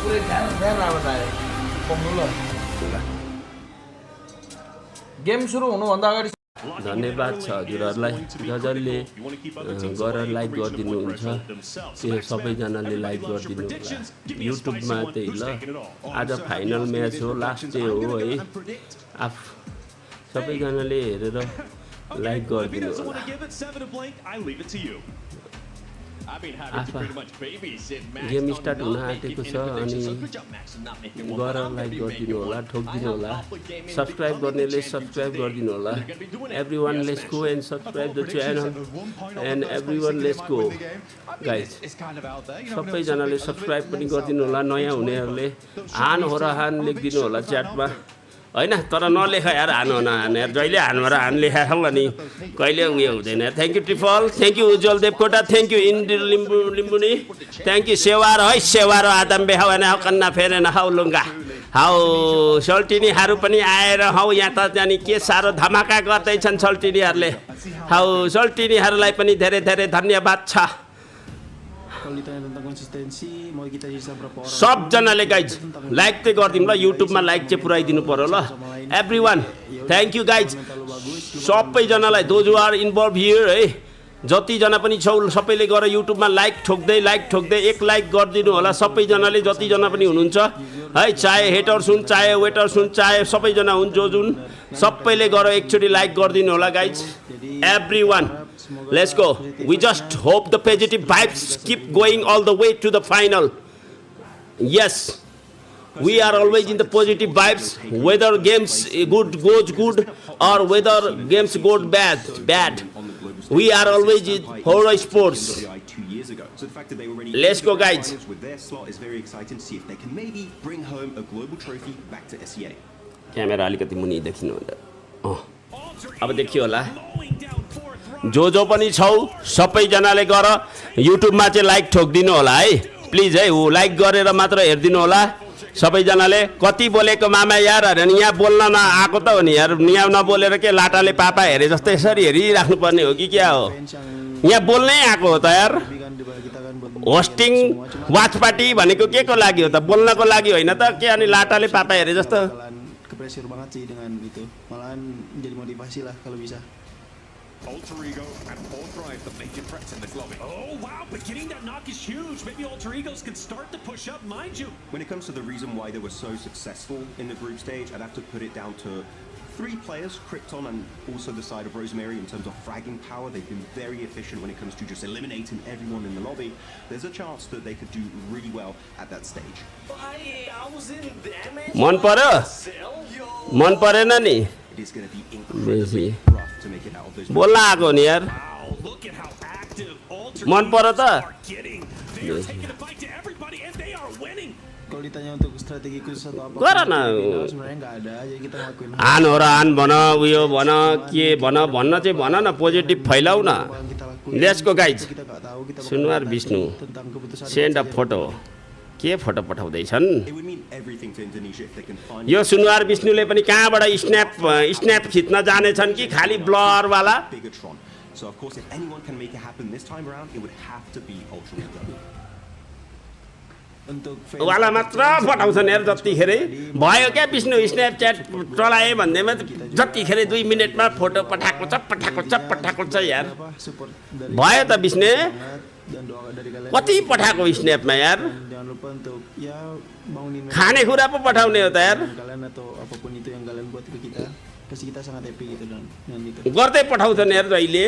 पुरै ध्यान राम्रो लाग्यो पम्नु ल गेम सुरु हुनुभन्दा अगाडि धन्यवाद छ हजुरहरूलाई जसले गरेर लाइक गरिदिनुहुन्छ त्यो सबैजनाले लाइक गरिदिनु होला युट्युबमा त्यही ल आज फाइनल म्याच हो लास्ट डे हो है सबैजनाले हेरेर लाइक गरिदिनु होला गेम स्टार्ट हुन आँटेको छ अनि गर लाइक गरिदिनु होला ठोकिदिनु होला सब्सक्राइब गर्नेले सब्सक्राइब गरिदिनु होला everyone let's go and subscribe the channel end everyone let's go guys सबैजनाले सब्सक्राइब पनि गरिदिनु होला नयाँ हुनेहरूले हान हो र हान लेखिदिनु होला च्याटमा हैन तर नलेख यार हान हो नहान यार जहिले हानमा र हान लेखाएको अनि कहिले उयो हुँदैन thank you triple thank you Ujjwal Devkota thank you Indira Limbuni thank you सेवार है सेवार आदम बेहावन हौ कन्ना फेरेन हौ लुङ्गा हौ सल्टिनीहरू पनि आएर हौ यहाँ त जानी के साह्रो धमाका गर्दैछन् सल्टिनीहरूले हौ सल्टिनीहरूलाई पनि धेरै धेरै धन्यवाद छ सबजनाले गाइज लाइक चाहिँ गरिदिनु ल युट्युबमा लाइक चाहिँ पुऱ्याइदिनु पर्यो ल एभ्रीवान थ्याङ्क यू गाइज सबैजनालाई दोज आर इन्भल्भ हियर है जतिजना पनि छौ सबैले गएर युट्युबमा लाइक ठोक्दै एक लाइक गरिदिनु होला सबैजनाले जतिजना पनि हुनुहुन्छ है चाहे हेटर्स हुन् चाहे वेटर्स हुन् चाहे सबैजना हुन् जो जुन सबैले गएर एकचोटि लाइक गरिदिनु होला guys everyone Let's go. We just hope the positive vibes keep going all the way to the final. Yes, we are always in the positive vibes. Whether games goes good or whether games go bad. We are always in horror sports. Let's go, guys. With their slot is very exciting to see if they can maybe bring home a global trophy back to SEA. Camera अलिकति मुनि देखिनु होला अब देखियो होला जो पनि छौ सबैजनाले गर युट्युबमा चाहिँ लाइक ठोकिदिनु होला है प्लिज है ऊ लाइक गरेर मात्र हेरिदिनु होला सबैजनाले कति बोलेको मामा यार यहाँ बोल्न नआएको त हो नि यार यहाँ नबोलेर के लाटाले पापा हेरे जस्तै यसरी हेरिराख्नुपर्ने हो कि क्या हो यहाँ बोल्नै आएको हो त यार होस्टिङ वाच पार्टी भनेको के को लागि हो त बोल्नको लागि होइन त के अनि लाटाले पापा हेरे जस्तो pressure banget sih dengan gitu malahan jadi motivasi lah kalau bisa Alter Ego and Paul Drive the major threats in this lobby. Oh wow, but getting that knock is huge. Maybe Alter Egos can start to push up, mind you. When it comes to the reason why they were so successful in the group stage, I'd have to put it down to 3 players, Krypton and also the side of Rosemary in terms of fragging power. They've been very efficient when it comes to just eliminating everyone in the lobby. There's a chance that they could do really well at that stage. मन परेन नि It is going to be incredibly rough to make it out of those. बोल्न आएको नि यार Look at how active Alter मन पर्यो त are getting. They are taking a fight to everybody and they are winning. kalau ditanya untuk strategi khusus atau apa गर न sebenarnya nggak ada jadi kita ngelakuin आन हो र आन भन उयो भन के भन्न चाहिँ भन न पोजिटिभ फैलाउ न let's go guys kita nggak tahu kita Sunuwar Vishnu tentang keputusan send a photo के photo पठाउँदैछन् It would mean everything to Indonesia if they can find. यो सुनुवार विष्णुले पनि कहाँबाट स्न्याप खिच्न जानेछन् कि खालि ब्लरवाला Bigatron. So of course, if anyone can make it happen this time around, it would have to be Ultra Ego. untuk वाला मात्र पठाउँछन् यार जतिखेरै भयो क्या विष्णु स्न्यापच्याट चलाए भन्दैमा जतिखेरै 2 मिनेटमा फोटो पठाएको छ यार support dari भयो त Vishnu dan doa dari kalian कति पठाएको स्न्यापमा यार jangan lupa untuk ya bangunin खानेकुरा पो पठाउने हो त यार kalian atau apapun itu yang kalian buat ke kita pasti kita sangat happy gitu dan itu गर्दै पठाउँछन् यार जहिले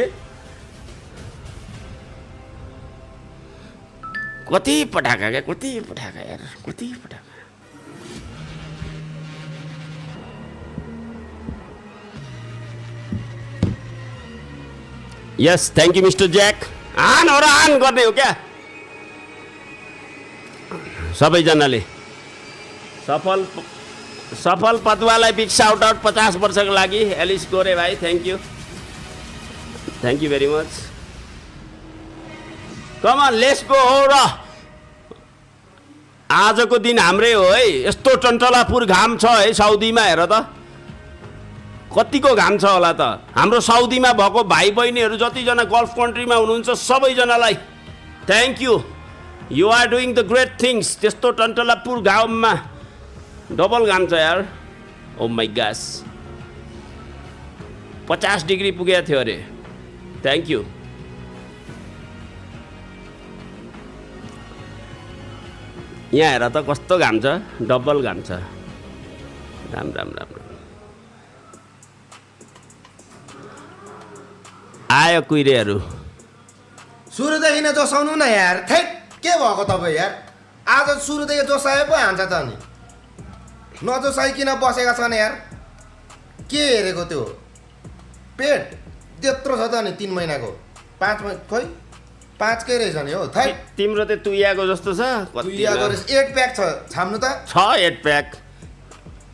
कति पठाएका यार कति पठाएका yes thank you mister jack आन हो र आन गर्ने हो क्या सबैजनाले सफल पदुवालाई बिग साउट आउट 50 वर्षको लागि एलिस गोरे भाइ thank you very much come on let's go हो र आजको दिन हाम्रै हो है यस्तो टन्टलापुर घाम छ है साउदीमा हेर त कतिको घाम छ होला त हाम्रो साउदीमा भएको भाइ बहिनीहरू जतिजना गल्फ कन्ट्रीमा हुनुहुन्छ सबैजनालाई thank you You are doing the great things. त्यस्तो टन्टलापुर गाउँमा डबल घाम छ यार. Oh my gosh. 50 डिग्री पुगेको थियो अरे. Thank you. यहाँ हेर त कस्तो घाम छ, डबल घाम छ. राम राम राम. आयो कुइरेहरू. सुरुदेखि नै जोसाउनु न यार. ठेक के भएको तपाईँ यार? आज सुरुदेखि जोसाए पो हान्छ त नि. नजोसाइकिन बसेका छन् यार. के हेरेको त्यो पेट त्यत्रो छ त नि 3 महिनाको 5 महिना खोइ 5 कै रहेछ नि हो. थै तिम्रो त तुइयाको जस्तो छ. तुइयाको 8 प्याक छ. छाम्नु त छ 8 प्याक.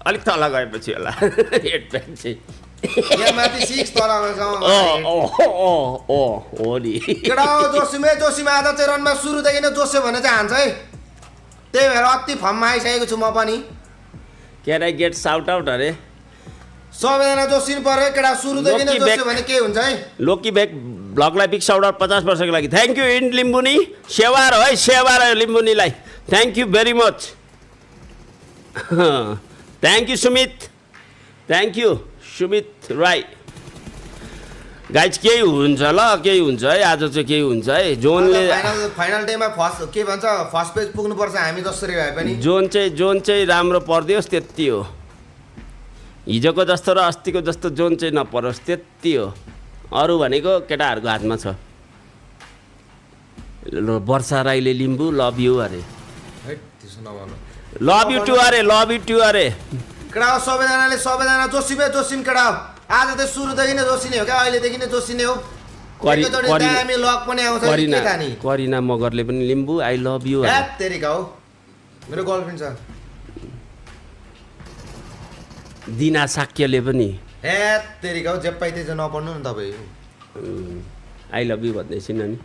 अलिक तल गएपछि होला 8 प्याक चाहिँ. यहाँ माथि 6 तलमा छ. हो नि. केटा जोसिमे आज चाहिँ रनमा सुरुदेखि नै जोस्यो भने चाहिँ हान्छ है. त्यही भएर अति फर्ममा आइसकेको छु म पनि. Can I get shout out अरे? सबैजना जोसिनु पर्यो केटा. सुरुदेखि नै जोस्यो भने के हुन्छ है? लोकी बेक ब्लगलाई बिग साउट आउट 50 वर्षको लागि. थ्याङ्क यू इन लिम्बुनी. सेवा र है सेवा र लिम्बुनीलाई. Thank you very much. Thank you Sumit. Thank you Sumit Rai. Guys केही हुन्छ ल, केही हुन्छ है. आज चाहिँ केही हुन्छ है. जोनले फाइनल डेमा फर्स्ट के भन्छ फर्स्ट पेज पुग्नुपर्छ हामी जसरी भए पनि. जोन चाहिँ राम्रो परिदियोस् त्यति हो. हिजोको जस्तो र अस्तिको जस्तो जोन चाहिँ नपरोस् त्यति हो. अरू भनेको केटाहरूको हातमा छ. वर्षा राईले लिम्बू लभ यु अरे. लभ यु टु अरे. लभ यु टु अरे. केटा सबैजना जोसिम केटा. आज त सुरुदेखि नै जोसिने हो क्या. अहिलेदेखि नै जोसिने हो. हामी लक पनि आउँछ के खानी. करिना मगरले पनि लिम्बू आई लभ यु. तेरिका हो मेरो गर्लफ्रेन्ड छ. दिना साक्यले पनि तेरिका हो. जे पाइ त्यही चाहिँ नपढ्नु न तपाईँ. आई लभ यु भन्दैछ नि.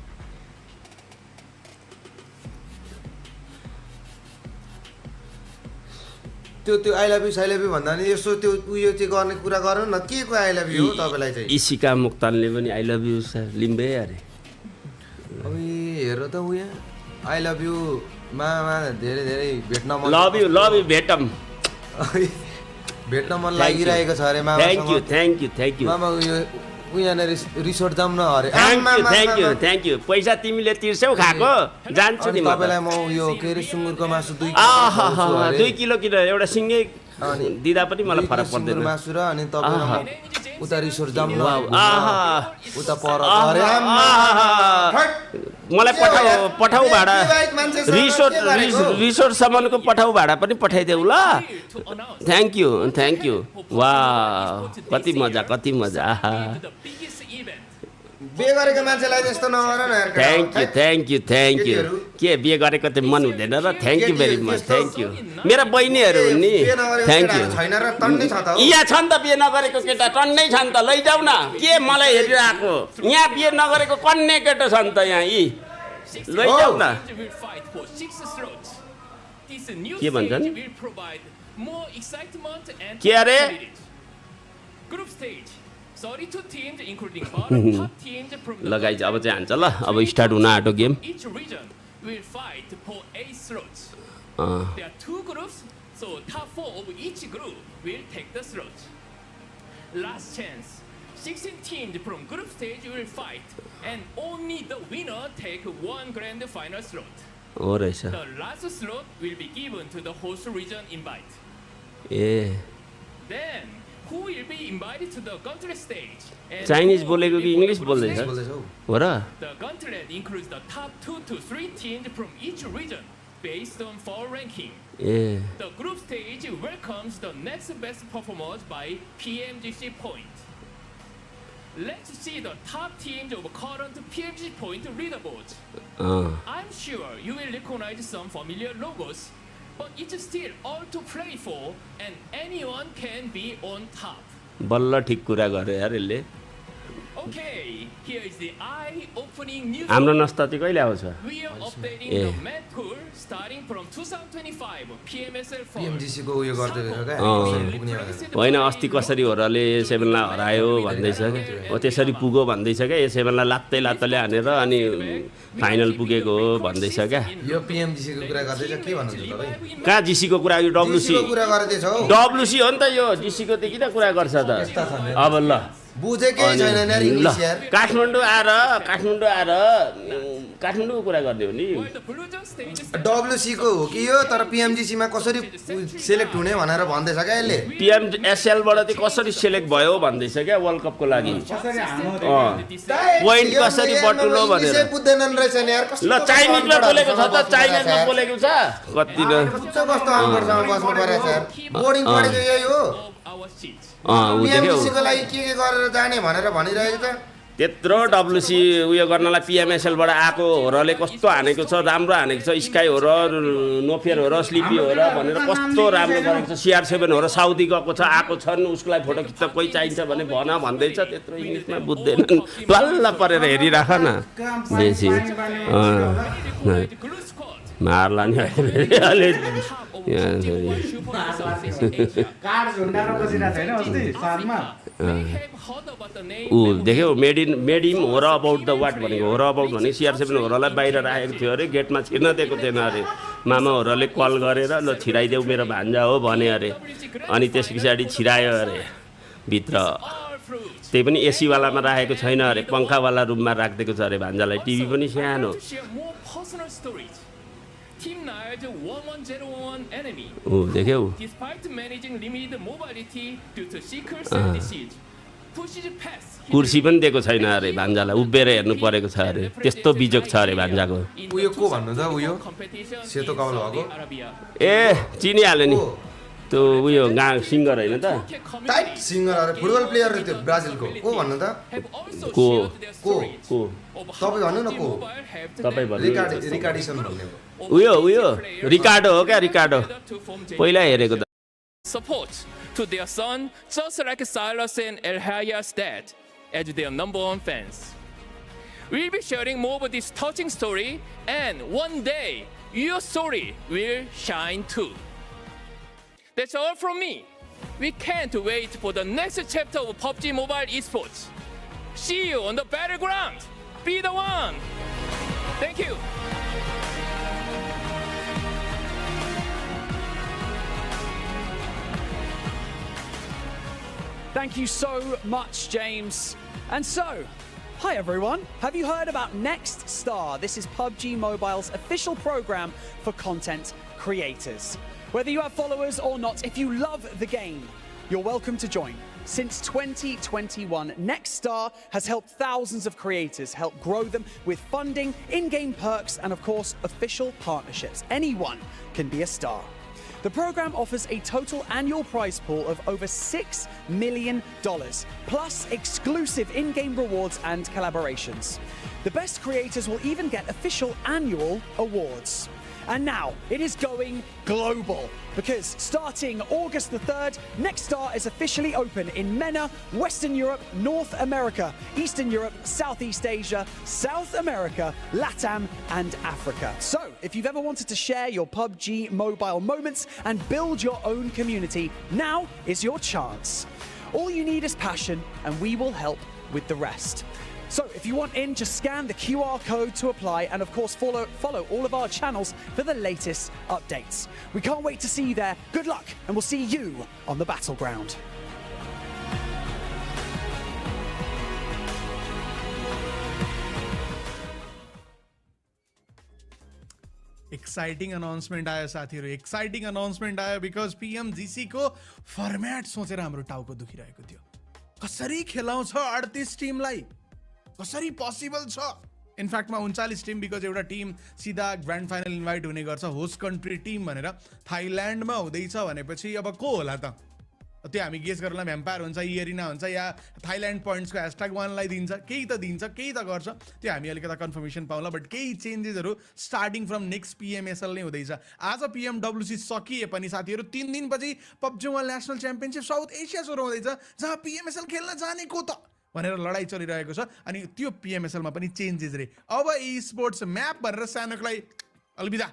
त्यो आई लभ यु भन्दा नि यसो त्यो उयो चाहिँ गर्ने कुरा गर्नु न. के को आई लभ यु हो तपाईँलाई चाहिँ? इसिका मुक्तानले पनि आई लभ यु लिम्बे अरे. अब हेर त उयो आई लभ यु मा धेरै भेट्न मन. लभ यु भेटम. भेट्न मन लागिरहेको छ अरे मामा. थ्याङ्क यू मामा उयो रिसोर्ट जाऊँ न अरे. Thank you. पैसा तिमीले तिर्छौ खाएको जान्छु नि. तपाईँलाई म यो के अरे सुँगुरको मासु 2 किलो किन एउटा सिङ्गै दिँदा पनि मलाई फरक पर्दैन. मासु र अनि तपाईँ उता रिसोर्ट जाऊँ न. उता पर मलाई पठाऊ भाडा. रिसोर्टसम्मको पठाऊ भाडा पनि पठाइदेऊ ल. Thank you. वा कति मजा. बिहे गरेको मान्छेलाई त्यस्तो नगर न. Thank you. के बिहे गरेको त मन हुँदैन र. Thank you very much. Thank you. मेरा बहिनीहरू हुन् नि. Thank you. यहाँ छ नि त बिहे नगरेको केटा टन्नै छ नि त. लैजाऊ न. के मलाई हेरिरहेको. यहाँ बिहे नगरेको कन्ने केटा छ नि त यहाँ. यी लैजाऊ न. के भन्छन्? के अरे? ल गाइज अब चाहिँ हान्छ ल. अब स्टार्ट हुन auto game. There are 2 groups, so top 4 of each group will take the slot. Last chance. 16 teams from group stage will fight, and only the winner take 1 grand final slot. हो रहेछ. The last slot will be given to the host region invite. Then who will be invited to the gauntlet stage? Chinese बोलेको कि English बोल्दैछ हो र? The gauntlet includes the top 2 to 3 teams from each region based on 4 ranking. The group stage welcomes the next best performers by PMWC point. Let's see the top teams of current PMWC point leaderboards. I'm sure you will recognize some familiar logos, but it's still all to play for, and anyone can be on top. बल्ल ठीक कुरा गर्यो यार यसले. Okay, here is the eye-opening news. हाम्रो नस्ता चाहिँ कहिले आउँछ We are updating the Met Tour starting from 2025 PMSL 4. PMGC को उयो गर्दै रहेछ क्या पुग्ने भनेर होइन अस्ति कसरी होरले एसेभेनलाई हरायो भन्दैछ क्या हो त्यसरी पुग्यो भन्दैछ क्या एसेभेनलाई लात्तैले हानेर अनि फाइनल पुगेको हो भन्दैछ क्या यो PMGC को कुरा गर्दैछ के भन्नुहुन्छ तपाईँ कहाँ जीसीको कुरा यो डब्लुसी को कुरा गर्दैछ हौ डब्लुसी हो नि त यो जीसीको त किन कुरा गर्छ त अब ल बुझेकै छैन यार ल इङ्ग्लिस यार काठमाडौँ आएर काठमाडौँको कुरा गर्ने हो नि The Blue Jays stage is WC को हो कि यो तर PMGC मा कसरी सेलेक्ट हुने भनेर भन्दैछ क्या यसले PMSL बाट चाहिँ कसरी सेलेक्ट भयो भन्दैछ क्या वर्ल्ड कपको लागि पोइन्ट कसरी बटुलो भनेर बुझ्दैनन् रहेछ नि यार ल चाइनिजमा बोलेको छ त चाइनिजमा बोलेको छ कति न कस्तो अङ्करसँग बस्नु परेछ यार बोर्डिङ पढेको यही हो our seats. ऊ देख्यौ PMGC को लागि के गरेर जाने भनेर भनिरहेको छ त्यत्रो डब्लुसी उयो गर्नलाई PMSL बाट आएको होरले कस्तो हानेको छ राम्रो हानेको छ स्काई हो र नोफेयर हो र स्लिपी हो र भनेर कस्तो राम्रो गरेको छ CR7 हो र साउदी गएको छ आएको छन् उसको लागि फोटो खिच्न कोही चाहिन्छ भने भन भन्दैछ त्यत्रो इङ्ग्लिसमा बुझ्दैनन् बल्ल परेर हेरिराख न बेसी The glue squad. मार्ला नि अहिले कार्ड झुन्डाएर बसिरहेको छैन अस्ति सालमा We have heard about the name. ऊ देख्यौ मेड हिम हो र अबाउट द वाट भनेको हो र अबाउट भने CR7 होरलाई बाहिर राखेको थियो अरे गेटमा छिर्न दिएको थिएन अरे मामा होरले कल गरेर ल छिराइदेऊ मेरो भान्जा हो भने अरे अनि त्यस पछाडि छिरायो अरे भित्र All fruits. त्यही पनि एसीवालामा राखेको छैन अरे पङ्खावाला रुममा राखिदिएको छ अरे भान्जालाई टिभी पनि सानो To share more personal stories. Team Nard 11011 enemy. ऊ देख्यौ Despite managing limited mobility due to seekers and disease, pushes past. कुर्सी पनि दिएको छैन अरे भान्जालाई उभिएर हेर्नु परेको छ अरे त्यस्तो बिजोग छ अरे भान्जाको उयो को भन्नु त उयो सेतो कपाल भएको ए चिनिहाल्यो नि त्यो उयो सिङ्गर होइन त टाइट सिङ्गर अरे फुटबल प्लेयर रे त्यो ब्राजिलको को भन्नु त को तपाईँ भन्नु न को तपाईँ भन्नु रिकार्डिसन भन्ने हो उयो रिकार्डो हो क्या रिकार्डो पहिला हेरेको त Support to their son, just like Silas and El Haya's dad, as their #1 fans. We'll be sharing more of this touching story, and one day your story will shine too. That's all from me. We can't wait for the next chapter of PUBG Mobile Esports. See you on the battleground. Be the one. Thank you. Thank you so much, James. And so, hi everyone. Have you heard about Next Star? This is PUBG Mobile's official program for content creators. Whether you have followers or not, if you love the game, you're welcome to join. Since 2021, Next Star has helped thousands of creators, helped grow them with funding, in-game perks, and of course, official partnerships. Anyone can be a star. The program offers a total annual prize pool of over $6 million, plus exclusive in-game rewards and collaborations. The best creators will even get official annual awards. And now it is going global because starting August the 3rd, Next Star is officially open in MENA, Western Europe, North America, Eastern Europe, Southeast Asia, South America, LATAM, and Africa. So if you've ever wanted to share your PUBG Mobile moments and build your own community, now is your chance. All you need is passion, and we will help with the rest. So if you want in, just scan the QR code to apply, and of course follow all of our channels for the latest updates. We can't wait to see you there. Good luck, and we'll see you on the battleground. Exciting announcement आयो साथीहरू exciting announcement आयो because PMGC को format सोचेर हाम्रो टाउको दुखिरहेको थियो कसरी खेलाउँछ 38 टिमलाई कसरी पोसिबल छ इनफ्याक्टमा 39 टिम बिकज एउटा टिम सिधा ग्रान्ड फाइनल इन्भाइट हुने गर्छ होस्ट कन्ट्री टिम भनेर थाइल्यान्डमा हुँदैछ भनेपछि अब को होला त त्यो हामी गेस गर्नलाई भ्याम्पायर हुन्छ इयरिना हुन्छ या थाइल्यान्ड पोइन्ट्सको #1लाई दिन्छ केही त गर्छ त्यो हामी अलिकति कन्फर्मेसन पाउँला बट केही चेन्जेसहरू स्टार्टिङ फ्रम नेक्स्ट PMSL नै हुँदैछ आज PMWC सकिए पनि साथीहरू 3 दिनपछि PUBG mobile national championship South Asia सुरु हुँदैछ जहाँ PMSL खेल्न जानेको त भनेर लडाइँ चलिरहेको छ अनि त्यो PMSL मा पनि चेन्जेस रे अब e-sports म्याप भनेर सानोकलाई अलविदा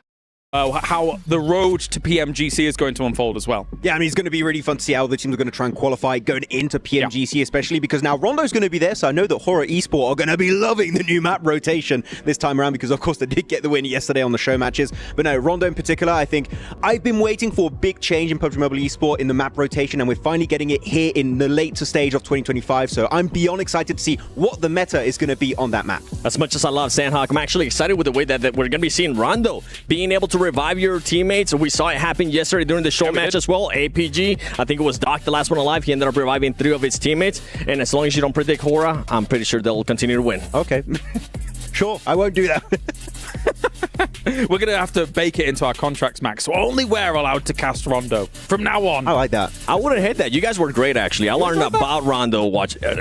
how the road to PMGC is going to unfold as well. Yeah, I mean, it's going to be really fun to see how the teams are going to try and qualify going into PMGC, especially because now Rondo's going to be there, so I know that Horror Esport are going to be loving the new map rotation this time around because, of course, they did get the win yesterday on the show matches. But no, Rondo in particular, I think I've been waiting for a big change in PUBG Mobile Esport in the map rotation, and we're finally getting it here in the later stage of 2025, so I'm beyond excited to see what the meta is going to be on that map. As much as I love Sandhawk, I'm actually excited with the way that we're going to be seeing Rondo being able to revive your teammates. We saw it happen yesterday during the show match as well. APG, I think it was Doc, the last one alive. He ended up reviving 3 of his teammates. And as long as you don't predict Hora, I'm pretty sure they'll continue to win. Okay. Sure, I won't do that. We're going to have to bake it into our contracts, Max. So only we're allowed to cast Rondo from now on. I like that. I wouldn't hate that. You guys were great, actually. I learned about Rondo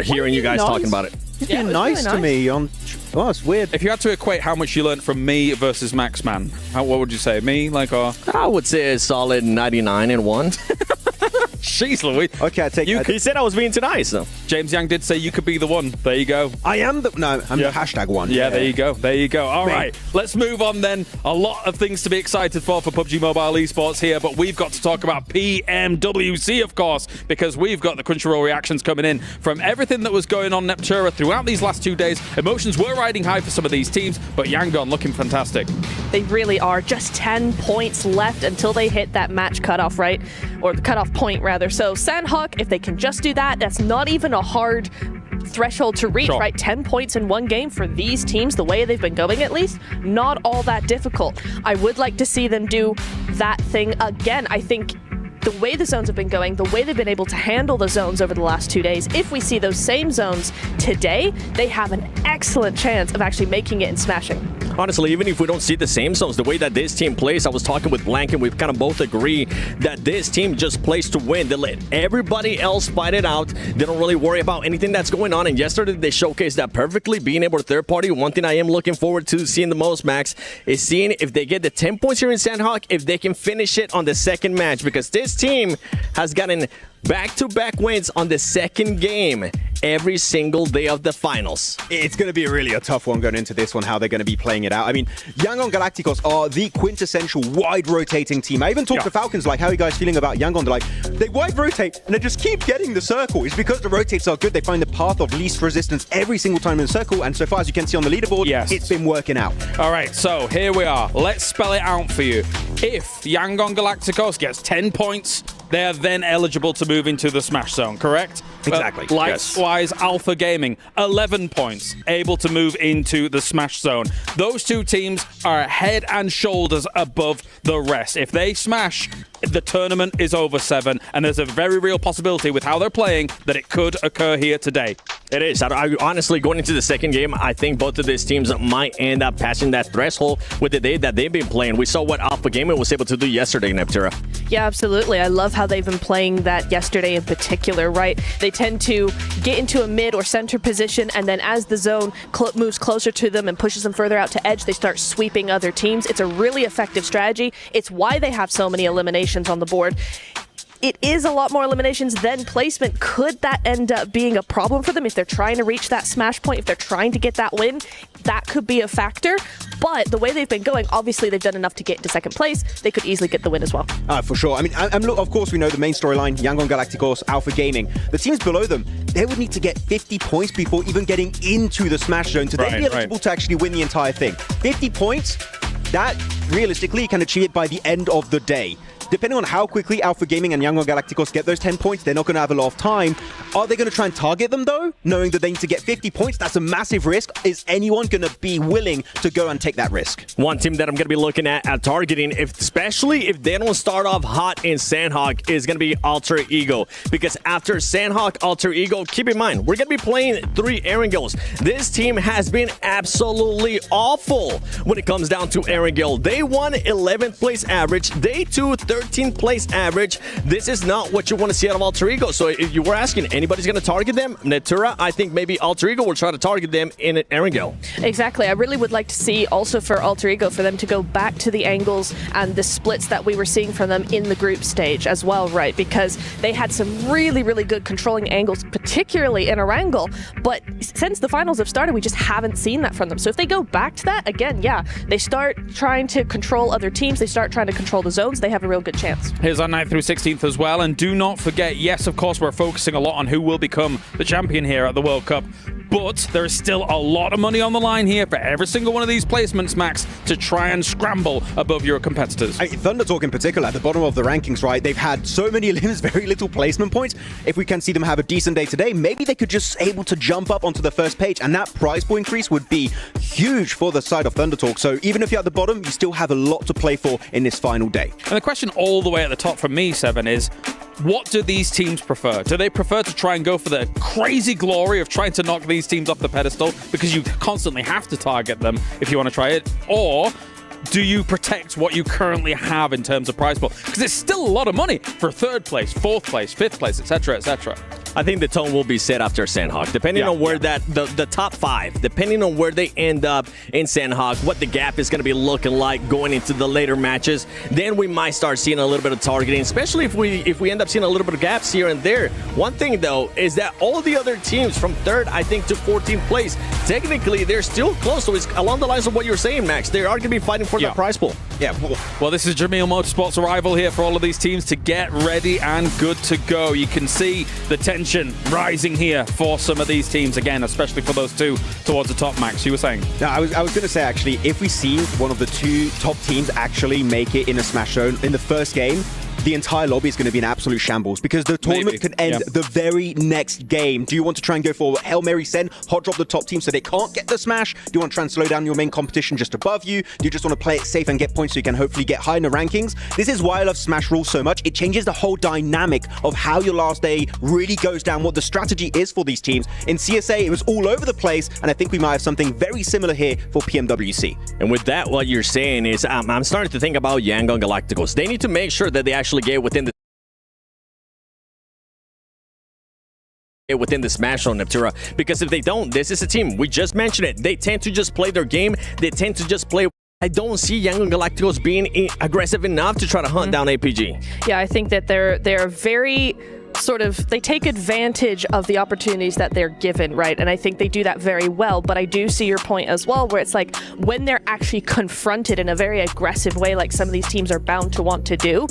hearing you guys talking about it. He's been nice to me on... Oh, it's weird. If you had to equate how much you learned from me versus Max, man, what would you say? Me, like, or... I would say a solid 99 and 1. Jeez Louise. Okay, I take... He said I was being too nice, though. James Yang did say you could be the one. There you go. I am the... No, I'm the hashtag one. Yeah, there you go. There you go. All right, let's move on then. A lot of things to be excited for PUBG Mobile Esports here, but we've got to talk about PMWC, of course, because we've got the Crunchyroll reactions coming in from everything that was going on Neptura throughout these last 2 days. Emotions were riding high for some of these teams, but Yangon looking fantastic. They really are. Just 10 points left until they hit that match cutoff, right? Or the cutoff point, rather. So Sandhawk, if they can just do that, that's not even a hard threshold to reach, right? 10 points in one game for these teams, the way they've been going at least, not all that difficult. I would like to see them do that thing again. I think the way the zones have been going, the way they've been able to handle the zones over the last 2 days, if we see those same zones today, they have an excellent chance of actually making it and smashing. Honestly, even if we don't see the same zones, the way that this team plays, I was talking with Blank and we kind of both agree that this team just plays to win. They let everybody else fight it out. They don't really worry about anything that's going on. And yesterday, they showcased that perfectly, being able to third party. One thing I am looking forward to seeing the most, Max, is seeing if they get the 10 points here in Sandhawk, if they can finish it on the second match, because this team has gotten back-to-back wins on the second game every single day of the finals. It's going to be really a tough one going into this one, how they're going to be playing it out. I mean, Yangon Galacticos are the quintessential wide-rotating team. I even talked to Falcons, like, how are you guys feeling about Yangon? They're like, they wide-rotate, and they just keep getting the circle. It's because the rotates are good. They find the path of least resistance every single time in the circle, and so far, as you can see on the leaderboard, it's been working out. All right, so here we are. Let's spell it out for you. If Yangon Galacticos gets 10 points, they are then eligible to move into the Smash Zone, correct? Exactly. Likewise, Alpha Gaming, 11 points, able to move into the Smash Zone. Those two teams are head and shoulders above the rest. If they smash, the tournament is over 7, and there's a very real possibility with how they're playing that it could occur here today. It is. I honestly, going into the second game, I think both of these teams might end up passing that threshold with the day that they've been playing. We saw what Alpha Gaming was able to do yesterday, Neptura. Yeah, absolutely. I love how they've been playing that yesterday in particular, right? They tend to get into a mid or center position, and then as the zone moves closer to them and pushes them further out to edge, they start sweeping other teams. It's a really effective strategy. It's why they have so many eliminations on the board. It is a lot more eliminations than placement. Could that end up being a problem for them if they're trying to reach that smash point, if they're trying to get that win? That could be a factor. But the way they've been going, obviously they've done enough to get into second place. They could easily get the win as well. For sure. I mean, look, of course, we know the main storyline, Yangon Galacticos, Alpha Gaming. The teams below them, they would need to get 50 points before even getting into the Smash Zone to then be eligible to actually win the entire thing. 50 points, that realistically you can achieve it by the end of the day. Depending on how quickly Alpha Gaming and Yangon Galacticos get those 10 points, they're not going to have a lot of time. Are they going to try and target them, though? Knowing that they need to get 50 points, that's a massive risk. Is anyone going to be willing to go and take that risk? One team that I'm going to be looking at targeting, especially if they don't start off hot in Sandhawk, is going to be Alter Ego. Because after Sandhawk, Alter Ego, keep in mind, we're going to be playing 3 Erangels. This team has been absolutely awful when it comes down to Erangel. Day 1, 11th place average. Day 2, 13th place average. This is not what you want to see out of Alter Ego. So if you were asking, anybody's going to target them? Natura, I think maybe Alter Ego will try to target them in Erangel. Exactly. I really would like to see also for Alter Ego for them to go back to the angles and the splits that we were seeing from them in the group stage as well, right? Because they had some really, really good controlling angles, particularly in Erangel. But since the finals have started, we just haven't seen that from them. So if they go back to that, again, yeah, they start trying to control other teams, they start trying to control the zones, they have a real good chance. Here's our 9th through 16th as well. And do not forget, yes, of course, we're focusing a lot on who will become the champion here at the World Cup. But there is still a lot of money on the line here for every single one of these placements, Max, to try and scramble above your competitors. Thunder Talk in particular, at the bottom of the rankings, right? They've had so many limbs, very little placement points. If we can see them have a decent day today, maybe they could just able to jump up onto the first page, and that prize point increase would be huge for the side of Thunder Talk. So even if you're at the bottom, you still have a lot to play for in this final day. And the question all the way at the top from me, Seven, is what do these teams prefer? Do they prefer to try and go for the crazy glory of trying to knock these teams off the pedestal because you constantly have to target them if you want to try it? Or do you protect what you currently have in terms of prize pool? Because it's still a lot of money for 3rd place, 4th place, 5th place, etc., etc. I think the tone will be set after Sandhawk, depending on where the top 5, depending on where they end up in Sandhawk, what the gap is going to be looking like going into the later matches. Then we might start seeing a little bit of targeting, especially if we end up seeing a little bit of gaps here and there. One thing though is that all the other teams from 3rd, I think, to 14th place, technically they're still close. So it's along the lines of what you're saying, Max. They are going to be fighting for that prize pool. Yeah. Well, this is Jamil Motorsports' arrival here for all of these teams to get ready and good to go. You can see the tension rising here for some of these teams again, especially for those two towards the top. Max, you were saying? No, I was going to say, actually, if we see one of the 2 top teams actually make it in a Smash Zone in the first game, the entire lobby is going to be an absolute shambles because the tournament could end the very next game. Do you want to try and go for Hail Mary send, hot drop the top team so they can't get the smash? Do you want to try and slow down your main competition just above you? Do you just want to play it safe and get points so you can hopefully get high in the rankings? This is why I love Smash rules so much. It changes the whole dynamic of how your last day really goes down, what the strategy is for these teams. In CSA, it was all over the place, and I think we might have something very similar here for PMWC. And with that, what you're saying is, I'm starting to think about Yangon Galacticos. They need to make sure that they actually get within the Smash on Neptura, because if they don't, this is a team, we just mentioned it, they tend to just play their game, they tend to just play. I don't see Yangon Galacticos being aggressive enough to try to hunt down APG. Yeah, I think that they're very they take advantage of the opportunities that they're given, right? And I think they do that very well, but I do see your point as well, where it's like when they're actually confronted in a very aggressive way, like some of these teams are bound to want to do,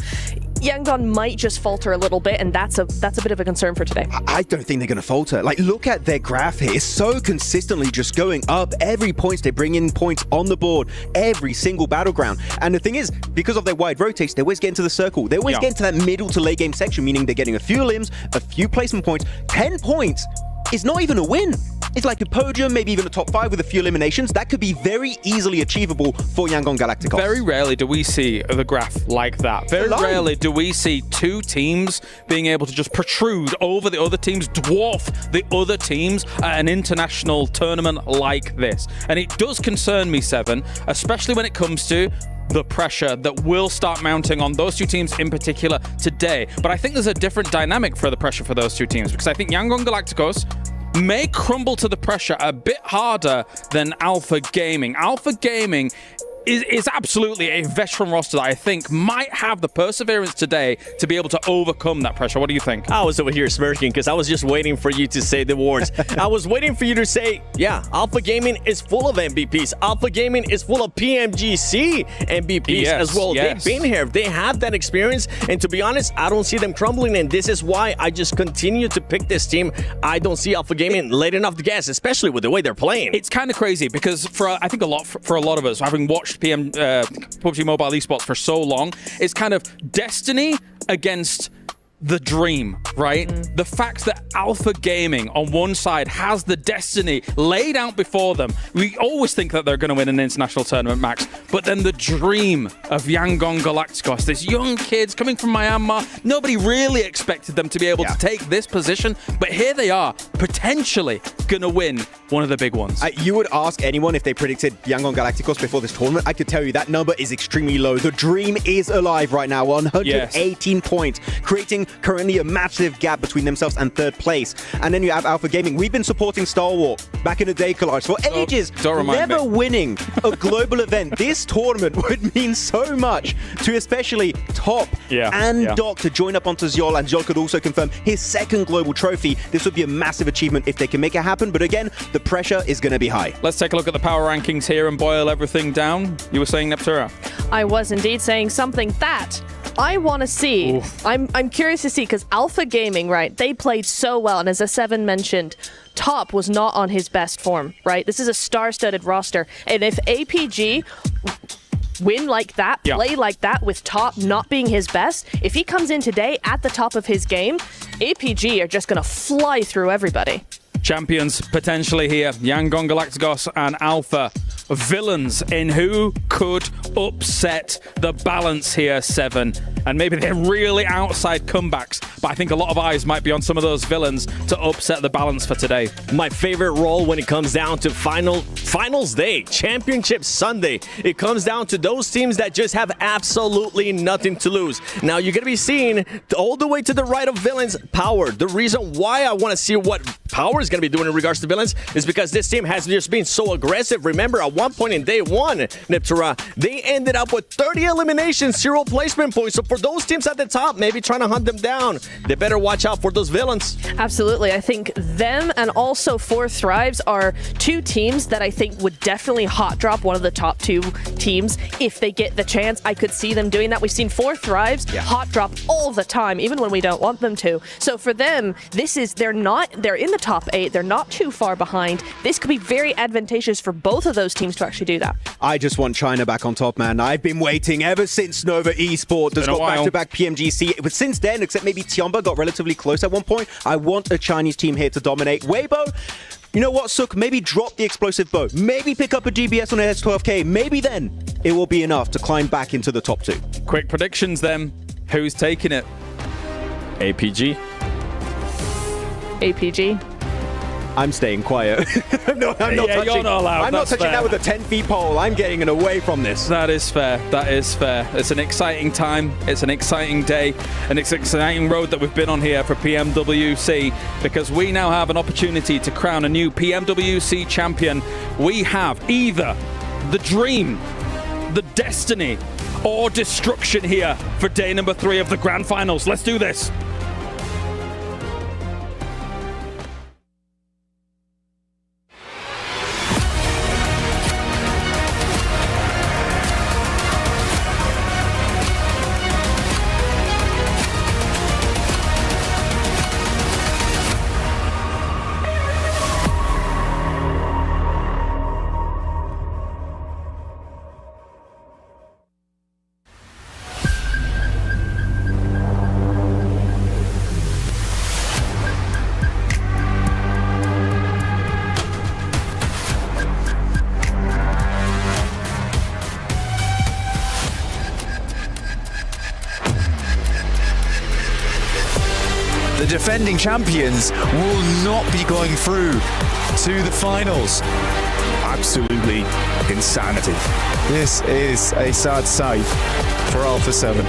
Yangon might just falter a little bit, and that's a bit of a concern for today. I don't think they're going to falter. Like, look at their graph here. It's so consistently just going up. Every point, they bring in points on the board, every single battleground. And the thing is, because of their wide rotates, they always get into the circle. They always get into that middle to late game section, meaning they're getting a few limbs, a few placement points. 10 points is not even a win. It's like a podium, maybe even a top 5 with a few eliminations. That could be very easily achievable for Yangon Galacticos. Very rarely do we see the graph like that. Very rarely do we see 2 teams being able to just protrude over the other teams, dwarf the other teams at an international tournament like this. And it does concern me, Seven, especially when it comes to the pressure that will start mounting on those 2 teams in particular today. But I think there's a different dynamic for the pressure for those 2 teams, because I think Yangon Galacticos may crumble to the pressure a bit harder than Alpha Gaming. Alpha Gaming is absolutely a veteran roster that I think might have the perseverance today to be able to overcome that pressure. What do you think? I was over here smirking because I was just waiting for you to say the words. I was waiting for you to say, yeah, Alpha Gaming is full of MVPs. Alpha Gaming is full of PMGC MVPs as well. They've been here. They have that experience. And to be honest, I don't see them crumbling. And this is why I just continue to pick this team. I don't see Alpha Gaming letting off the gas, especially with the way they're playing. It's kind of crazy because I think for a lot of us, having watched PUBG Mobile Esports for so long, it's kind of Destiny against the dream, right? The fact that Alpha Gaming on one side has the destiny laid out before them. We always think that they're going to win an international tournament, Max, but then the dream of Yangon Galacticos, this young kids coming from Myanmar, nobody really expected them to be able to take this position, but here they are, potentially going to win one of the big ones. You would ask anyone if they predicted Yangon Galacticos before this tournament. I could tell you that number is extremely low. The dream is alive right now, 118 points, creating currently a massive gap between themselves and third place. And then you have Alpha Gaming. We've been supporting Star Wars back in the day, Collage, for ages, never winning a global event. This tournament would mean so much to especially Top and Doc to join up onto Zyol, and Zyol could also confirm his second global trophy. This would be a massive achievement if they can make it happen, but again, the pressure is going to be high. Let's take a look at the power rankings here and boil everything down. You were saying, Neptura? I was indeed saying something that I want to see. I'm curious to see, because Alpha Gaming, right, they played so well, and as A7 mentioned, Top was not on his best form, right? This is a star-studded roster, and if APG win like that, play like that with Top not being his best, if he comes in today at the top of his game, APG are just going to fly through everybody. Champions potentially here, Yangon Galacticos and Alpha. Villains in who could upset the balance here, 7. And maybe they're really outside comebacks, but I think a lot of eyes might be on some of those villains to upset the balance for today. My favorite role when it comes down to finals day, championship Sunday, it comes down to those teams that just have absolutely nothing to lose. Now you're going to be seeing all the way to the right of villains, Power. The reason why I want to see what Power is going to be doing in regards to villains is because this team has just been so aggressive. Remember, at one point in day 1, Neptura, they ended up with 30 eliminations, 0 placement points. So for those teams at the top, maybe trying to hunt them down, they better watch out for those villains. Absolutely. I think them and also 4 Thrives are 2 teams that I think would definitely hot drop one of the top 2 teams if they get the chance. I could see them doing that. We've seen 4 Thrives hot drop all the time, even when we don't want them to. So for them, they're in the top 8. They're not too far behind. This could be very advantageous for both of those teams to actually do that. I just want China back on top, man. I've been waiting ever since Nova Esports has got back-to-back PMGC. But since then, except maybe Tiamba got relatively close at one point, I want a Chinese team here to dominate. Weibo, you know what, Sook? Maybe drop the explosive bow. Maybe pick up a DBS on S12K. Maybe then it will be enough to climb back into the top 2. Quick predictions then. Who's taking it? APG. APG. I'm staying quiet. I'm not touching. You're not allowed. I'm not touching that with a 10-feet pole. I'm getting it away from this. That is fair. That is fair. It's an exciting time. It's an exciting day. And it's an exciting road that we've been on here for PMWC, because we now have an opportunity to crown a new PMWC champion. We have either the dream, the destiny, or destruction here for day number 3 of the grand finals. Let's do this. The defending champions will not be going through to the finals. Absolutely insanity. This is a sad sight for Alpha 7.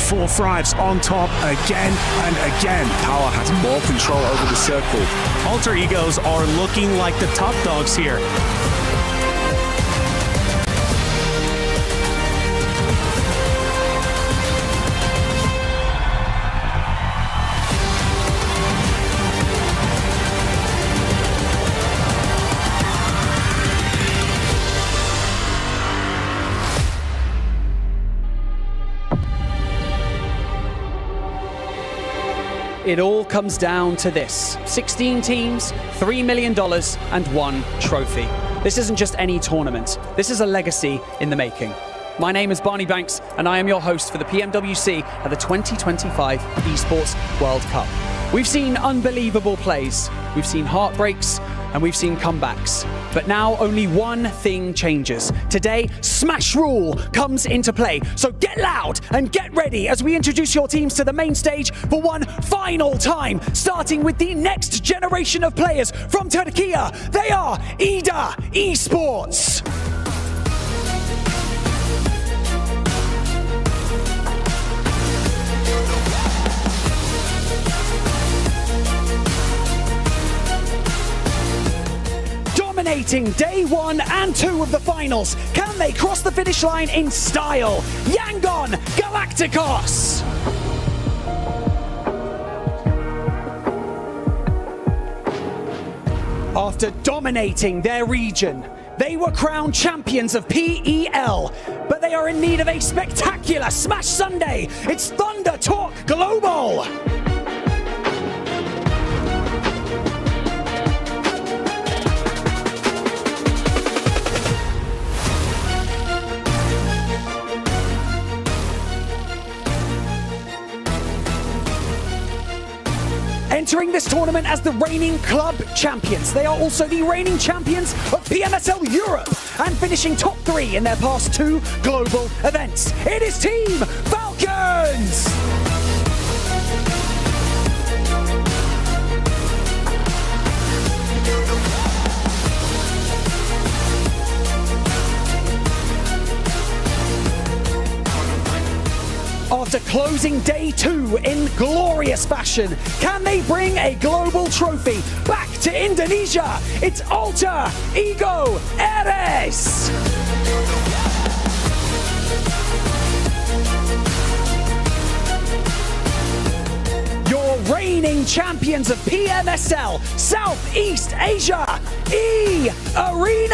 4 Thrives on top again and again. Power has more control over the circle. Alter Egos are looking like the top dogs here. it all comes down to this. 16 teams, $3 million, and 1 trophy. This isn't just any tournament. This is a legacy in the making. My name is Barney Banks, and I am your host for the PMWC at the 2025 ESPORTS World Cup. We've seen unbelievable plays, we've seen heartbreaks, and we've seen comebacks. But now only one thing changes. Today, Smash Rule comes into play. So get loud and get ready as we introduce your teams to the main stage for one final time, starting with the next generation of players from Turkey. They are EWC. Dominating day 1 and 2 of the finals. Can they cross the finish line in style? Yangon Galacticos! After dominating their region, they were crowned champions of PEL, but they are in need of a spectacular Smash Sunday. It's Thunder Talk Global! Entering this tournament as the reigning club champions. They are also the reigning champions of PMSL Europe and finishing top 3 in their past 2 global events. It is Team Falcons! After closing day 2 in glorious fashion, can they bring a global trophy back to Indonesia? It's Alter Ego Eres! Your reigning champions of PMSL Southeast Asia, E-Arena!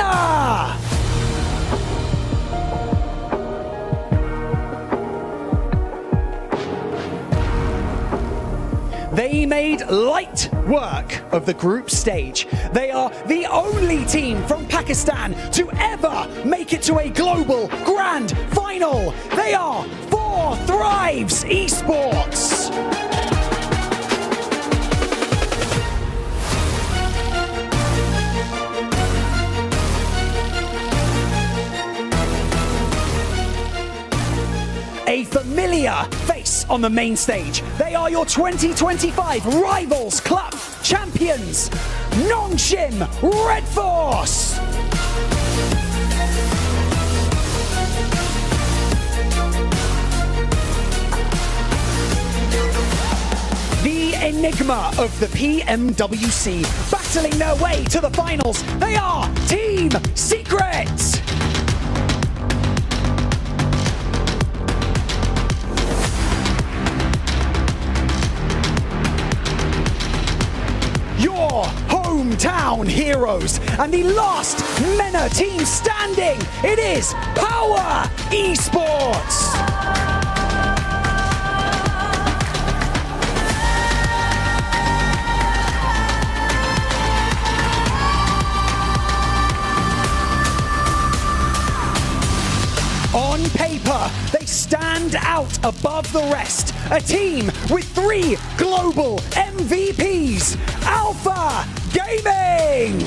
They made light work of the group stage. They are the only team from Pakistan to ever make it to a global grand final. They are 4 Thrives Esports. A familiar face on the main stage. They are your 2025 Rivals Club champions, Nongshim Red Force. The enigma of the PMWC, battling their way to the finals. They are Team Secret. Your hometown heroes and the last MENA team standing. It is Power Esports. On paper, they stand out above the rest. A team with 3 global MVPs. Alpha Gaming!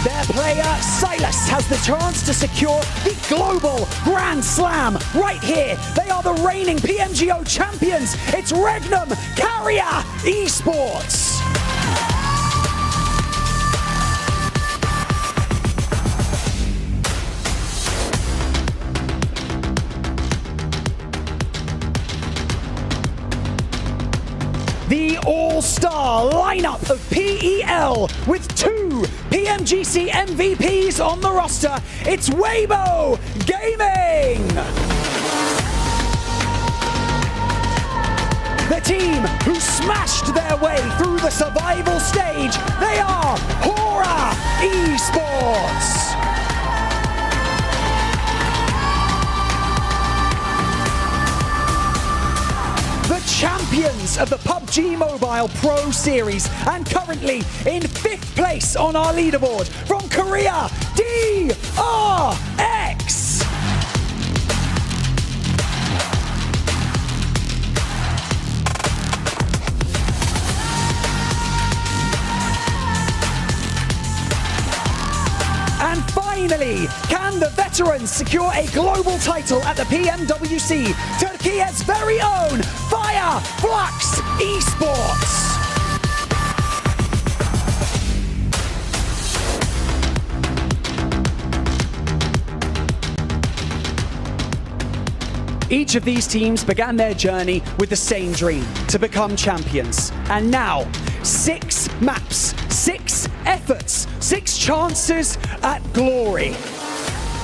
Their player, Silas, has the chance to secure the global Grand Slam right here. They are the reigning PMGO champions. It's Regnum Carrier Esports. The all-star lineup of PEL with 2 PMGC MVPs on the roster. It's Weibo Gaming! The team who smashed their way through the survival stage. They are Hora Esports! champions of the PUBG Mobile Pro Series and currently in 5th place on our leaderboard from Korea, DRX. And finally, can the veterans secure a global title at the PMWC, Turkey's very own Fireflux Esports? Each of these teams began their journey with the same dream, to become champions. And now, 6 maps, 6 efforts, 6 chances at glory.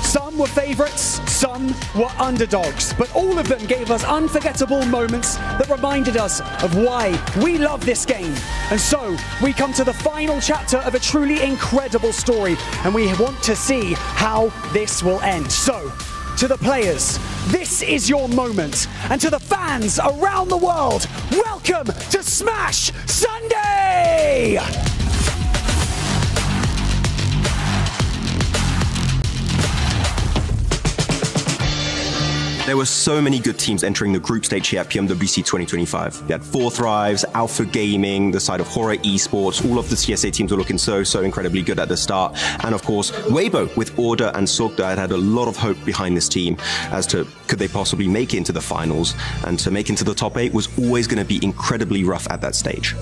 Some were favorites, some were underdogs, but all of them gave us unforgettable moments that reminded us of why we love this game. And so, we come to the final chapter of a truly incredible story, and we want to see how this will end. So, to the players, this is your moment. And to the fans around the world, welcome to Smash Sunday! There were so many good teams entering the group stage here at PMWC 2025. We had 4Thrives, Alpha Gaming, the side of Horror Esports. All of the CSA teams were looking so incredibly good at the start. And of course, Weibo with Order and Sogda had a lot of hope behind this team as to could they possibly make it into the finals. And to make it into the top 8 was always going to be incredibly rough at that stage.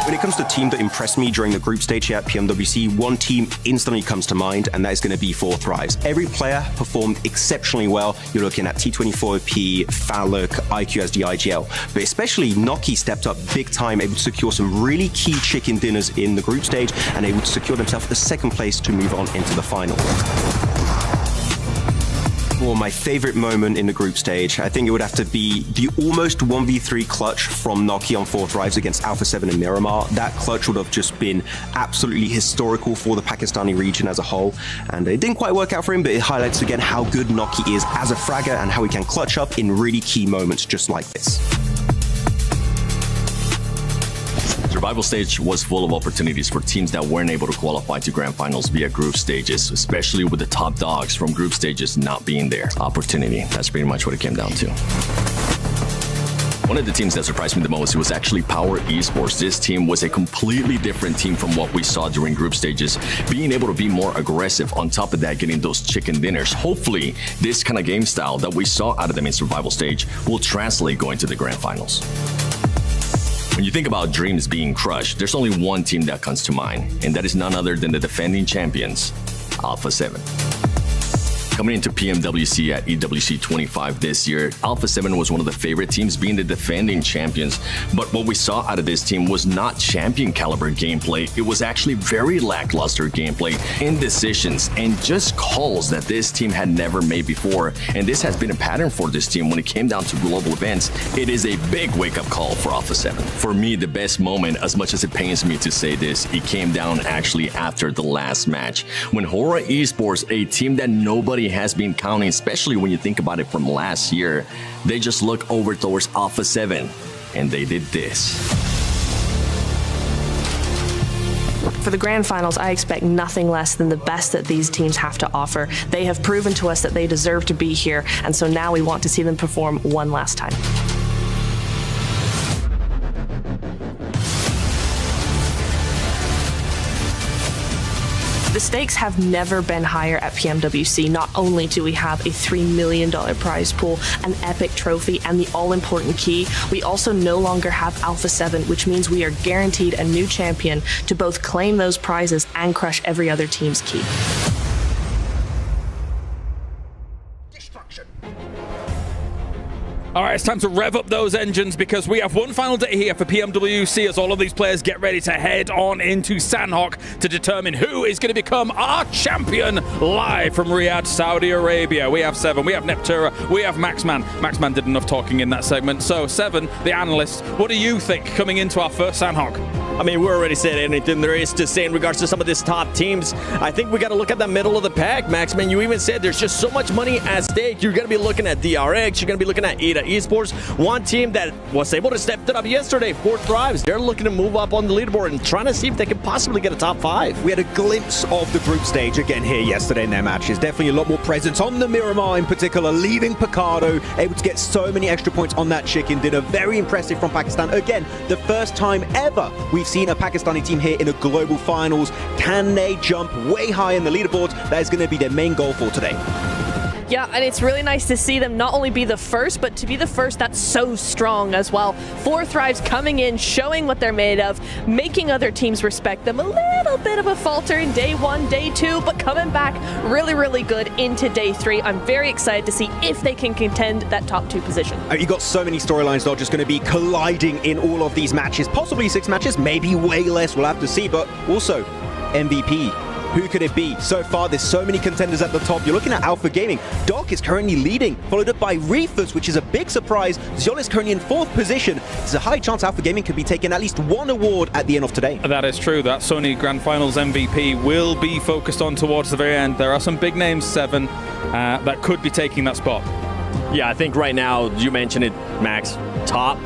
When it comes to team that impressed me during the group stage here at PMWC, one team instantly comes to mind, and that is going to be 4Thrives. Every player performed exceptionally well. You're looking at T24P, Faluk, IQSD, IGL, but especially Noki stepped up big time, able to secure some really key chicken dinners in the group stage, and able to secure themselves the 2nd place to move on into the final. For my favorite moment in the group stage, I think it would have to be the almost 1v3 clutch from Noki on 4Thrives against Alpha 7 and Miramar. That clutch would have just been absolutely historical for the Pakistani region as a whole, and it didn't quite work out for him, but it highlights again how good Noki is as a fragger and how he can clutch up in really key moments just like this. Survival stage was full of opportunities for teams that weren't able to qualify to grand finals via group stages, especially with the top dogs from group stages not being there. Opportunity, that's pretty much what it came down to. One of the teams that surprised me the most was actually Power Esports. This team was a completely different team from what we saw during group stages, being able to be more aggressive, on top of that getting those chicken dinners. Hopefully, this kind of game style that we saw out of them in survival stage will translate going to the grand finals. When you think about dreams being crushed, there's only one team that comes to mind, and that is none other than the defending champions, Alpha 7. Coming into PMWC at EWC 25 this year, Alpha 7 was one of the favorite teams, being the defending champions. But what we saw out of this team was not champion caliber gameplay. It was actually very lackluster gameplay, indecisions, and just calls that this team had never made before. And this has been a pattern for this team when it came down to global events. It is a big wake-up call for Alpha 7. For me, the best moment, as much as it pains me to say this, it came down actually after the last match, when Horror Esports, a team that nobody has been counting, especially when you think about it from last year, they just look over towards Alpha 7 and they did this. For the grand finals, I expect nothing less than the best that these teams have to offer. They have proven to us that they deserve to be here, and so now we want to see them perform one last time. The stakes have never been higher at PMWC. Not only do we have a $3 million prize pool, an epic trophy, and the all-important key, we also no longer have Alpha 7, which means we are guaranteed a new champion to both claim those prizes and crush every other team's key. All right, it's time to rev up those engines because we have one final day here for PMWC as all of these players get ready to head on into Sanhok to determine who is going to become our champion live from Riyadh, Saudi Arabia. We have Seven, we have Neptura, we have Maxman. Maxman did enough talking in that segment. So, Seven, the analyst, what do you think coming into our first Sanhok? I mean, we already said anything there is to say in regards to some of these top teams. I think we got to look at the middle of the pack, Max. Man, you even said there's just so much money at stake. You're going to be looking at DRX. You're going to be looking at ESPORTS. One team that was able to step it up yesterday, 4 Thrives. They're looking to move up on the leaderboard and trying to see if they can possibly get a top 5. We had a glimpse of the group stage again here yesterday in their matches. Definitely a lot more presence on the Miramar in particular, leading Picardo, able to get so many extra points on that chicken dinner. Very impressive from Pakistan. Again, the first time ever we've seen a Pakistani team here in a global finals. Can they jump way high in the leaderboard? That is going to be their main goal for today. Yeah, and it's really nice to see them not only be the first, but to be the first that's so strong as well. 4 Thrives coming in, showing what they're made of, making other teams respect them. A little bit of a falter in day 1, day 2, but coming back really, really good into day 3. I'm very excited to see if they can contend that top 2 position. You got so many storylines that are just going to be colliding in all of these matches. Possibly 6 matches, maybe way less. We'll have to see. But also, MVP. Who could it be? So far, there's so many contenders at the top. You're looking at Alpha Gaming. Doc is currently leading, followed up by Reefers, which is a big surprise. Ziol is currently in 4th position. There's a high chance Alpha Gaming could be taking at least 1 award at the end of today. That is true. That Sony Grand Finals MVP will be focused on towards the very end. There are some big names, 7, that could be taking that spot. Yeah, I think right now, you mentioned it, Max, top.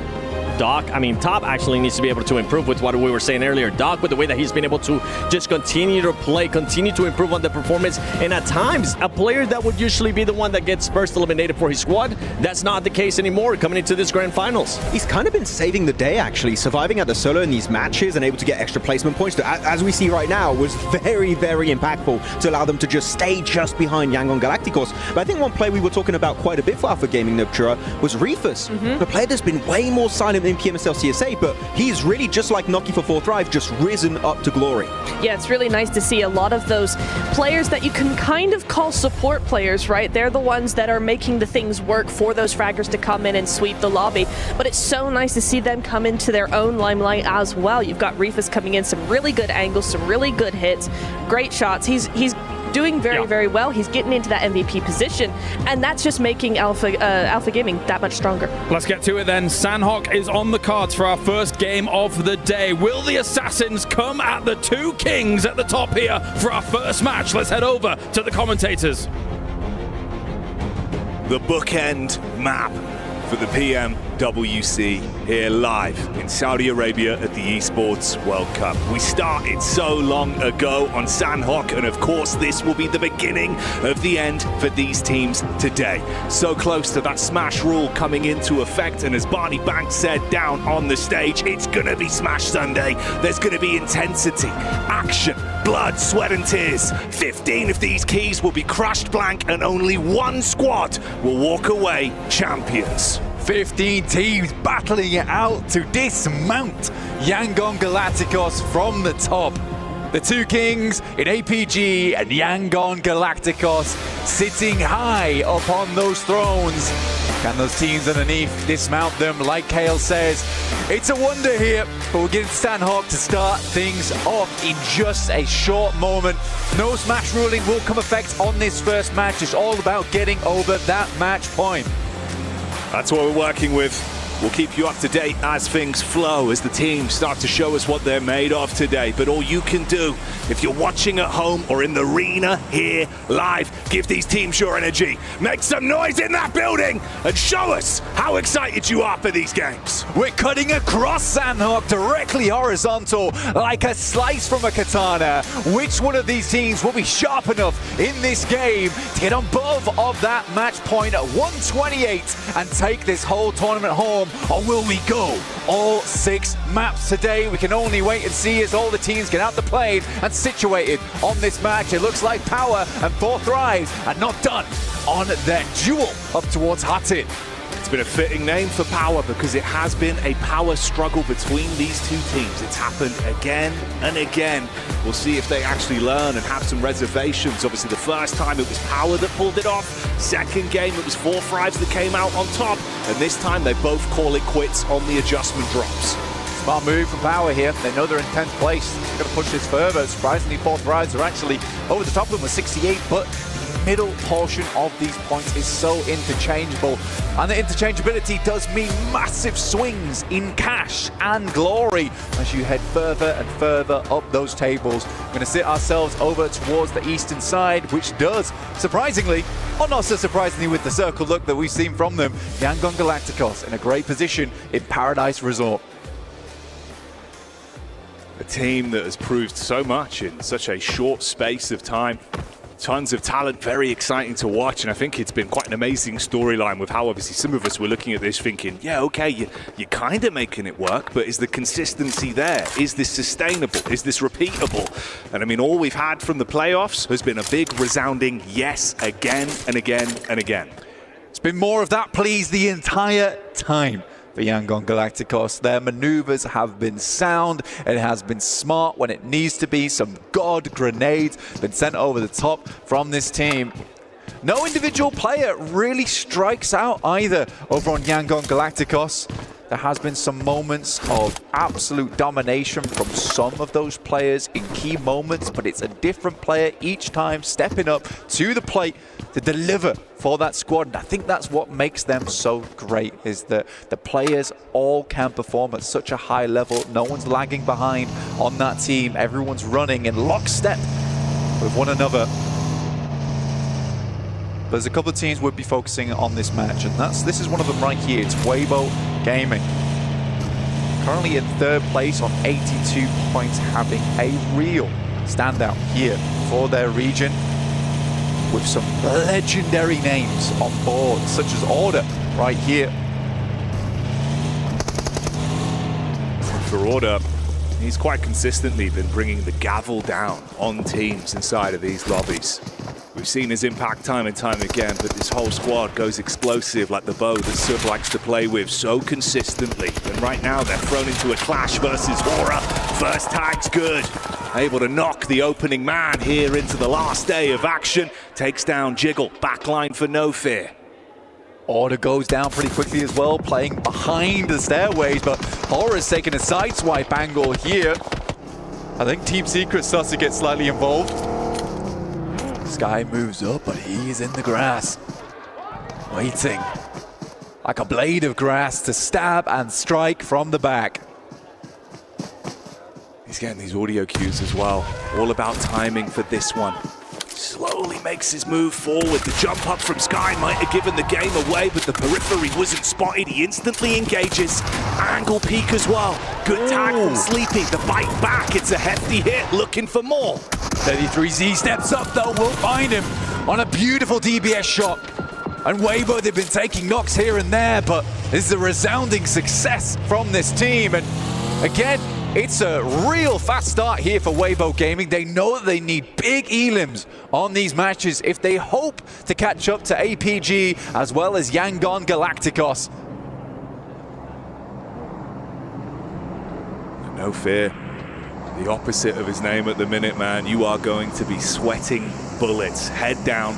Doc, I mean, Top actually needs to be able to improve with what we were saying earlier. Doc, with the way that he's been able to just continue to play, continue to improve on the performance, and at times, a player that would usually be the one that gets first eliminated for his squad, that's not the case anymore coming into this grand finals. He's kind of been saving the day, actually, surviving at the solo in these matches and able to get extra placement points, as we see right now, was very, very impactful to allow them to just stay just behind Yangon Galacticos. But I think one player we were talking about quite a bit for Alpha Gaming, Nubtura, was Reefers, the player that's been way more silent in PMSL CSA, but he's really, just like Noki for 4 Thrive, just risen up to glory. Yeah, it's really nice to see a lot of those players that you can kind of call support players, right? They're the ones that are making the things work for those fraggers to come in and sweep the lobby. But it's so nice to see them come into their own limelight as well. You've got Reefus coming in, some really good angles, some really good hits, great shots. He's doing very well. He's getting into that MVP position, and that's just making Alpha Gaming that much stronger. Let's get to it then. Sandhawk is on the cards for our first game of the day. Will the Assassins come at the 2 Kings at the top here for our first match? Let's head over to the commentators. The bookend map for the PMWC here live in Saudi Arabia at the Esports World Cup. We started so long ago on Sandhawk, and of course this will be the beginning of the end for these teams today. So close to that Smash rule coming into effect, and as Barney Banks said down on the stage, it's gonna be Smash Sunday. There's gonna be intensity, action, blood, sweat and tears. 15 of these keys will be crushed blank, and only 1 squad will walk away champions. 15 teams battling it out to dismount Yangon Galacticos from the top. The 2 Kings in APG and Yangon Galacticos sitting high upon those thrones. Can those teams underneath dismount them? Like Kale says, it's a wonder here, but we're getting Sandhawk to start things off in just a short moment. No Smash ruling will come effect on this first match. It's all about getting over that match point. That's what we're working with. We'll keep you up to date as things flow, as the teams start to show us what they're made of today. But all you can do, if you're watching at home or in the arena here live, give these teams your energy. Make some noise in that building and show us how excited you are for these games. We're cutting across Sandhawk, directly horizontal, like a slice from a katana. Which one of these teams will be sharp enough in this game to get on above of that match point at 128 and take this whole tournament home? Or will we go all 6 maps today? We can only wait and see as all the teams get out the plane and situated on this match. It looks like Power and 4 Thrives are not done on their duel up towards Hattin. It's been a fitting name for Power because it has been a power struggle between these 2 teams. It's happened again and again. We'll see if they actually learn and have some reservations. Obviously, the first time it was Power that pulled it off. Second game, it was 4 Thrives that came out on top. And this time, they both call it quits on the adjustment drops. Smart move from Power here. They know they're in 10th place. They're going to push this further. Surprisingly, 4 Thrives are actually over the top of them with 68, but middle portion of these points is so interchangeable. And the interchangeability does mean massive swings in cash and glory as you head further and further up those tables. We're going to sit ourselves over towards the eastern side, which does, surprisingly, or not so surprisingly with the circle look that we've seen from them, Yangon Galacticos in a great position in Paradise Resort. A team that has proved so much in such a short space of time. Tons of talent, very exciting to watch, and I think it's been quite an amazing storyline with how obviously some of us were looking at this thinking, yeah, okay, you're kind of making it work, but is the consistency there? Is this sustainable? Is this repeatable? And I mean, all we've had from the playoffs has been a big resounding yes again and again and again. It's been more of that, please, the entire time. For Yangon Galacticos, their maneuvers have been sound. It has been smart when it needs to be. Some god grenades been sent over the top from this team. No individual player really strikes out either over on Yangon Galacticos. There has been some moments of absolute domination from some of those players in key moments, but it's a different player each time stepping up to the plate to deliver for that squad. And I think that's what makes them so great, is that the players all can perform at such a high level. No one's lagging behind on that team. Everyone's running in lockstep with one another. There's a couple of teams would be focusing on this match, and this is one of them right here. It's Weibo Gaming. Currently in third place on 82 points, having a real standout here for their region, with some legendary names on board, such as Order right here. For Order, he's quite consistently been bringing the gavel down on teams inside of these lobbies. We've seen his impact time and time again, but this whole squad goes explosive like the bow that Sub likes to play with so consistently. And right now they're thrown into a clash versus Aura. First tag's good. Able to knock the opening man here into the last day of action. Takes down Jiggle, backline for No Fear. Order goes down pretty quickly as well, playing behind the stairways, but Aura's taking a sideswipe angle here. I think Team Secret starts to get slightly involved. Sky moves up, but he's in the grass, waiting like a blade of grass to stab and strike from the back. He's getting these audio cues as well. All about timing for this one. Slowly makes his move forward. The jump up from Sky might have given the game away, but the periphery wasn't spotted. He instantly engages. Angle peek as well. Good tag from Sleepy. The bite back. It's a hefty hit. Looking for more. Day3 steps up though. We'll find him on a beautiful DBS shot. And Weibo, they've been taking knocks here and there, but this is a resounding success from this team. And again, it's a real fast start here for Weibo Gaming. They know that they need big elims on these matches if they hope to catch up to APG as well as Yangon Galacticos. No Fear, the opposite of his name at the minute, man. You are going to be sweating bullets, head down.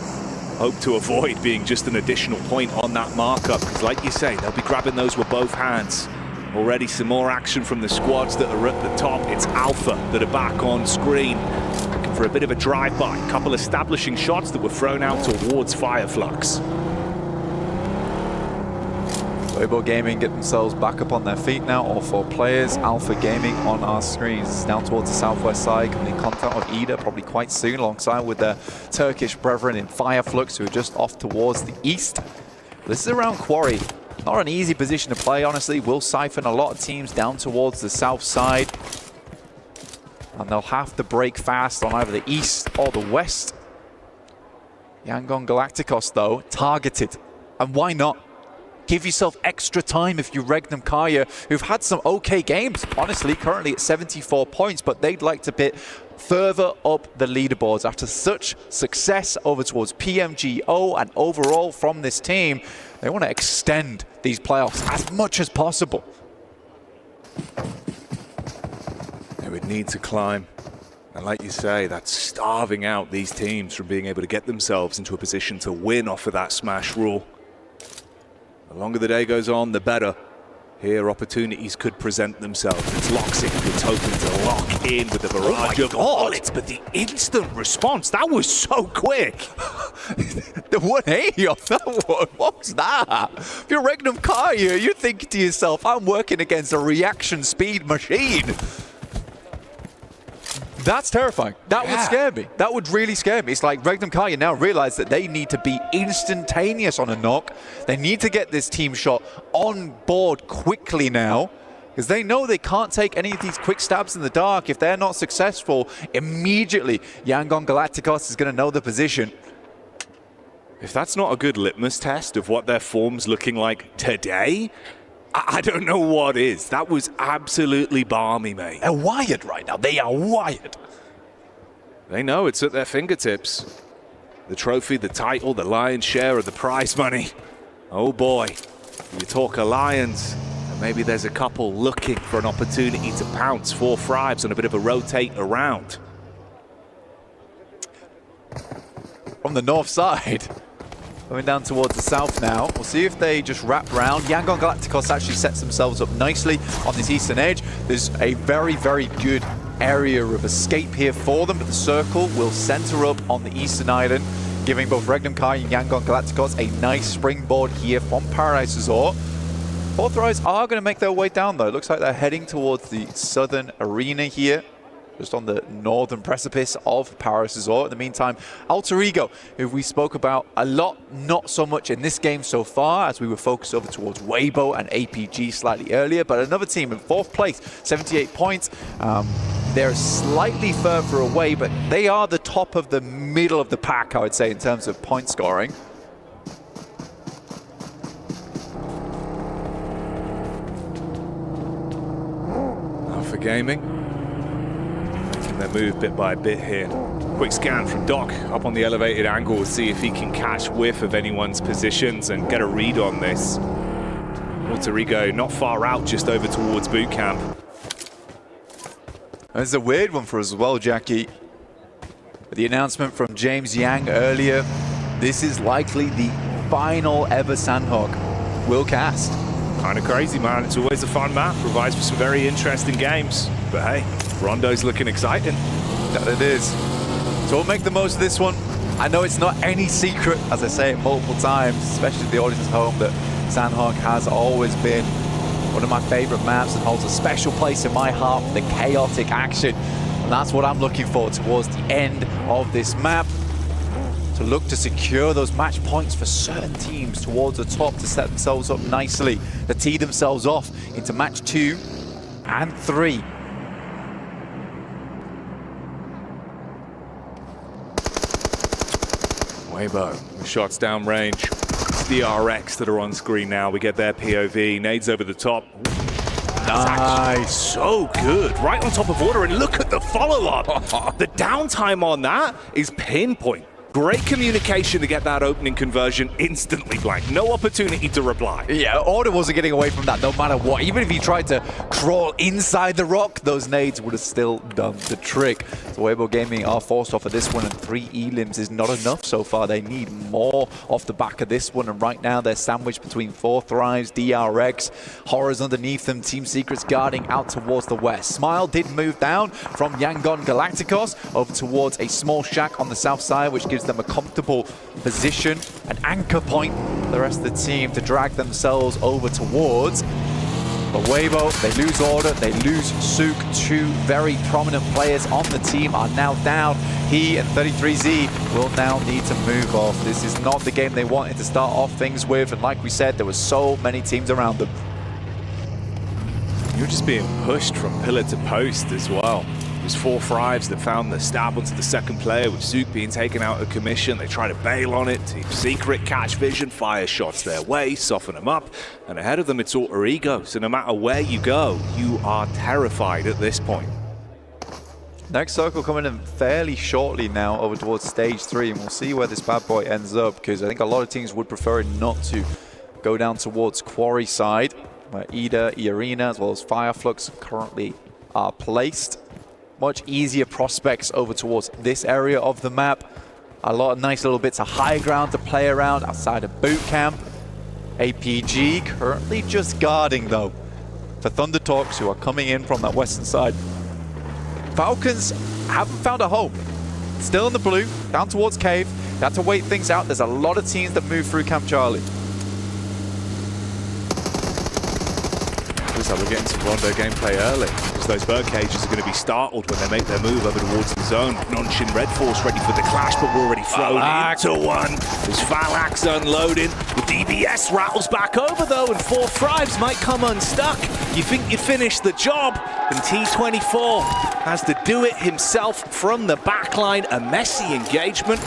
Hope to avoid being just an additional point on that markup, because like you say, they'll be grabbing those with both hands. Already some more action from the squads that are at the top. It's Alpha that are back on screen, looking for a bit of a drive-by. A couple establishing shots that were thrown out towards Fireflux. Weibo Gaming get themselves back up on their feet now, all four players. Alpha Gaming on our screens, down towards the southwest side, coming in contact with Ida probably quite soon, alongside with their Turkish brethren in Fireflux, who are just off towards the east. This is around Quarry. Not an easy position to play, honestly. Will siphon a lot of teams down towards the south side. And they'll have to break fast on either the east or the west. Yangon Galacticos, though, targeted. And why not? Give yourself extra time if you Regnum Kaya, who've had some okay games, honestly, currently at 74 points, but they'd like to bit further up the leaderboards after such success over towards PMGO and overall from this team. They want to extend these playoffs as much as possible. They would need to climb. And like you say, that's starving out these teams from being able to get themselves into a position to win off of that smash rule. The longer the day goes on, the better. Here, opportunities could present themselves. It's Loxic who's hoping to lock in with the barrage of bullets, but the instant response, that was so quick. The 180 off that one, what was that? If you're Regnum Kaya, you're thinking to yourself, I'm working against a reaction speed machine. That's terrifying. That would scare me. That would really scare me. It's like Regnum Kaya now realize that they need to be instantaneous on a knock. They need to get this team shot on board quickly now, because they know they can't take any of these quick stabs in the dark. If they're not successful, immediately Yangon Galacticos is going to know the position. If that's not a good litmus test of what their form's looking like today, I don't know what is. That was absolutely balmy, mate. They're wired right now. They are wired. They know it's at their fingertips. The trophy, the title, the lion's share of the prize money. Oh boy, you talk Alliance, and maybe there's a couple looking for an opportunity to pounce 4 thrives on a bit of a rotate around. From the north side. Going down towards the south now. We'll see if they just wrap around. Yangon Galacticos actually sets themselves up nicely on this eastern edge. There's a very, very good area of escape here for them, but the circle will center up on the eastern island, giving both Regnum Kai and Yangon Galacticos a nice springboard here from Paradise Resort. Fourth Rise are going to make their way down, though. It looks like they're heading towards the southern arena here, just on the northern precipice of Paris Resort. In the meantime, Alter Ego, who we spoke about a lot, not so much in this game so far, as we were focused over towards Weibo and APG slightly earlier, but another team in 4th place, 78 points. They're slightly further away, but they are the top of the middle of the pack, I would say, in terms of point scoring. Alpha Gaming. Their move bit by bit here. Quick scan from Doc up on the elevated angle. We'll see if he can catch whiff of anyone's positions and get a read on this. Alter Ego not far out, just over towards boot camp. There's a weird one for us as well, Jackie. The announcement from James Yang earlier, this is likely the final ever Sandhog will cast. Kind of crazy, man. It's always a fun map, provides for some very interesting games. But hey, Rondo's looking exciting. That it is. So we'll make the most of this one. I know it's not any secret, as I say it multiple times, especially the audience at home, that Sandhog has always been one of my favorite maps and holds a special place in my heart for the chaotic action. And that's what I'm looking for towards the end of this map. To look to secure those match points for certain teams towards the top to set themselves up nicely, to tee themselves off into match 2 and 3. Weibo, shots down range. It's the RX that are on screen now. We get their POV. Nades over the top. Nice. So good. Right on top of order, and look at the follow-up. The downtime on that is pinpoint. Great communication to get that opening conversion instantly blank. No opportunity to reply. Yeah, Order wasn't getting away from that no matter what. Even if he tried to crawl inside the rock, those nades would have still done the trick. So Weibo Gaming are forced off of this one, and 3 elims is not enough so far. They need more off the back of this one, and right now they're sandwiched between 4 Thrives, DRX, Horrors underneath them, Team Secrets guarding out towards the west. Smile did move down from Yangon Galacticos over towards a small shack on the south side, which gives them a comfortable position, an anchor point for the rest of the team to drag themselves over towards. But Weibo, they lose Order, they lose Sook. 2 very prominent players on the team are now down. He and 33Z will now need to move off. This is not the game they wanted to start off things with, and like we said, there were so many teams around them. You're just being pushed from pillar to post as well. There's 4 Thrives that found the stab onto the second player, with Zook being taken out of commission. They try to bail on it. Team Secret catch vision, fire shots their way, soften them up. And ahead of them, it's Alter Ego. So no matter where you go, you are terrified at this point. Next circle coming in fairly shortly now over towards stage 3, and we'll see where this bad boy ends up, because I think a lot of teams would prefer not to go down towards Quarry side, where Ida, E-Arena, as well as Fireflux currently are placed. Much easier prospects over towards this area of the map. A lot of nice little bits of high ground to play around outside of boot camp. APG currently just guarding though. for Thunder Talks, who are coming in from that western side. Falcons haven't found a home. Still in the blue, down towards Cave. They had to wait things out. There's a lot of teams that move through Camp Charlie. Looks like we're getting some Rondo gameplay early, because those bird cages are going to be startled when they make their move over towards the zone. Nonshin Red Force ready for the clash, but we're already thrown into one. There's Phalanx unloading. The DBS rattles back over though, and 4 Thrives might come unstuck. You think you finished the job, and T24 has to do it himself from the backline. A messy engagement.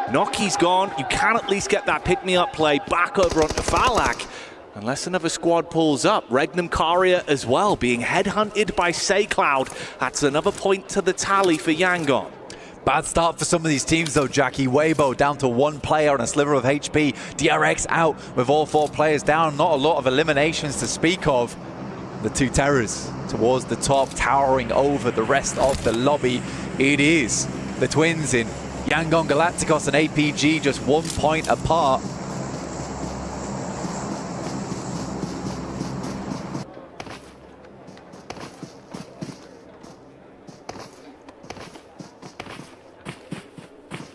Noki's gone. You can at least get that pick-me-up play back over onto Falak. Unless another squad pulls up. Regnum Karia as well, being headhunted by SayCloud. That's another point to the tally for Yangon. Bad start for some of these teams though, Jackie. Weibo down to 1 player and a sliver of HP. DRX out with all 4 players down. Not a lot of eliminations to speak of. The 2 Terrors towards the top, towering over the rest of the lobby. It is the twins in Yangon Galacticos and APG, just 1 point apart.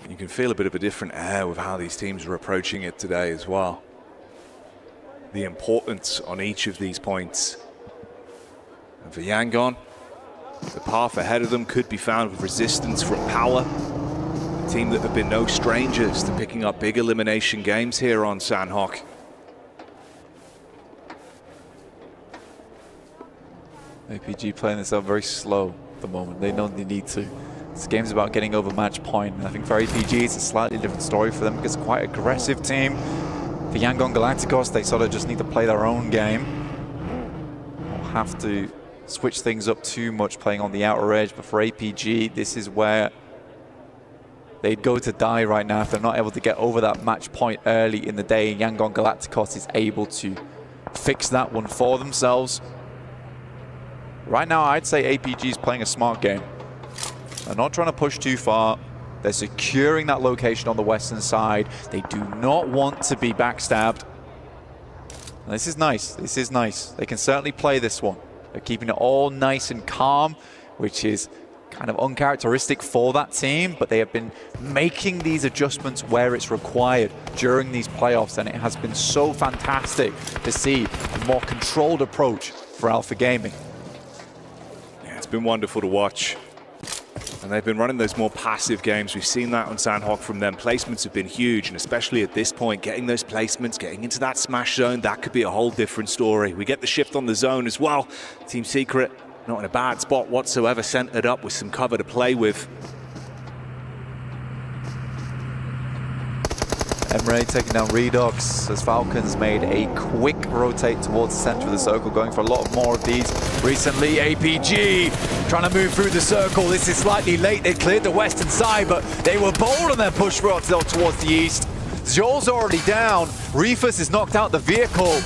You can feel a bit of a different air with how these teams are approaching it today as well. The importance on each of these points. And for Yangon, the path ahead of them could be found with resistance from Power. A team that have been no strangers to picking up big elimination games here on Sanhok. APG playing this out very slow at the moment. They know they need to. This game's about getting over match point. And I think for APG, it's a slightly different story for them because it's quite an aggressive team. For Yangon Galacticos, they sort of just need to play their own game. They'll have to switch things up too much playing on the outer edge. But for APG, this is where they'd go to die right now if they're not able to get over that match point early in the day. Yangon Galacticos is able to fix that one for themselves. Right now, I'd say APG is playing a smart game. They're not trying to push too far. They're securing that location on the western side. They do not want to be backstabbed. And this is nice. This is nice. They can certainly play this one. They're keeping it all nice and calm, which is kind of uncharacteristic for that team, but they have been making these adjustments where it's required during these playoffs, and it has been so fantastic to see a more controlled approach for Alpha Gaming. Yeah, it's been wonderful to watch. And they've been running those more passive games. We've seen that on Sanhok from them. Placements have been huge, and especially at this point, getting those placements, getting into that smash zone, that could be a whole different story. We get the shift on the zone as well. Team Secret not in a bad spot whatsoever, centered up with some cover to play with. Emre taking down Redox as Falcons made a quick rotate towards the center of the circle, going for a lot more of these. Recently, APG trying to move through the circle. This is slightly late. They cleared the western side, but they were bold on their push towards the east. Zhor's already down. Reefus is knocked out the vehicle.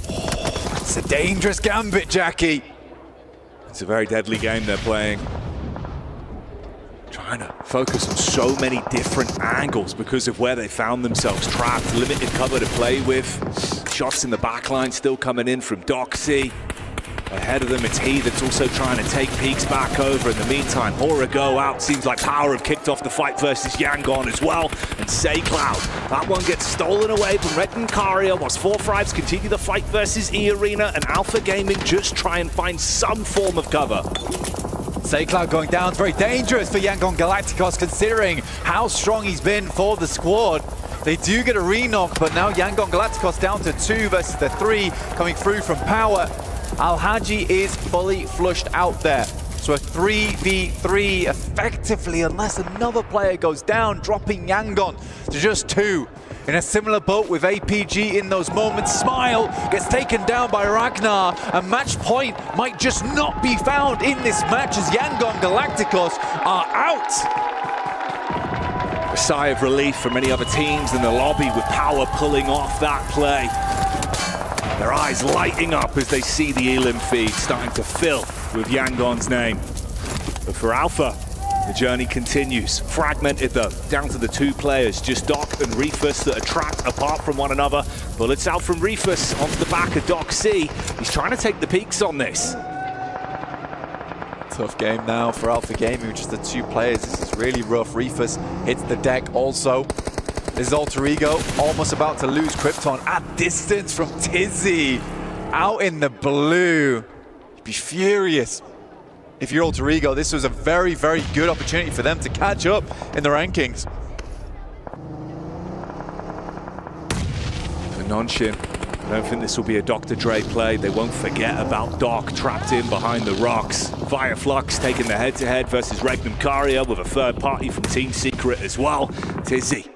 Oh, it's a dangerous gambit, Jackie. It's a very deadly game they're playing. Trying to focus on so many different angles because of where they found themselves trapped. Limited cover to play with. Shots in the backline still coming in from Doxy. Ahead of them, it's he that's also trying to take peaks back over. In the meantime, Hora go out. Seems like Power have kicked off the fight versus Yangon as well. And SayCloud, that one gets stolen away from Regnum Karia, whilst 4 Thrives continue the fight versus E-Arena, and Alpha Gaming just try and find some form of cover. SayCloud going down. It's very dangerous for Yangon Galacticos considering how strong he's been for the squad. They do get a re-knock, but now Yangon Galacticos down to 2 versus the 3 coming through from Power. Al-Haji is fully flushed out there. So a 3v3 effectively, unless another player goes down, dropping Yangon to just 2. In a similar boat with APG in those moments. Smile gets taken down by Ragnar. A match point might just not be found in this match as Yangon Galacticos are out. A sigh of relief for many other teams in the lobby with Power pulling off that play. Their eyes lighting up as they see the Elim feed starting to fill with Yangon's name. But for Alpha, The journey continues. Fragmented though, down to the 2 players, just Doc and Reefus that are trapped apart from one another. Bullets out from Reefus onto the back of Doc C. He's trying to take the peaks on this. Tough game now for Alpha Gaming with just the 2 players. This is really rough. Reefus hits the deck also. This is Alter Ego, almost about to lose Krypton at distance from Tizzy. Out in the blue. You'd be furious if you're Alter Ego. This was a very, very good opportunity for them to catch up in the rankings. For Nonshin, I don't think this will be a Dr. Dre play. They won't forget about Doc trapped in behind the rocks. Via Flux taking the head-to-head versus Regnum Karia with a third party from Team Secret as well. Tizzy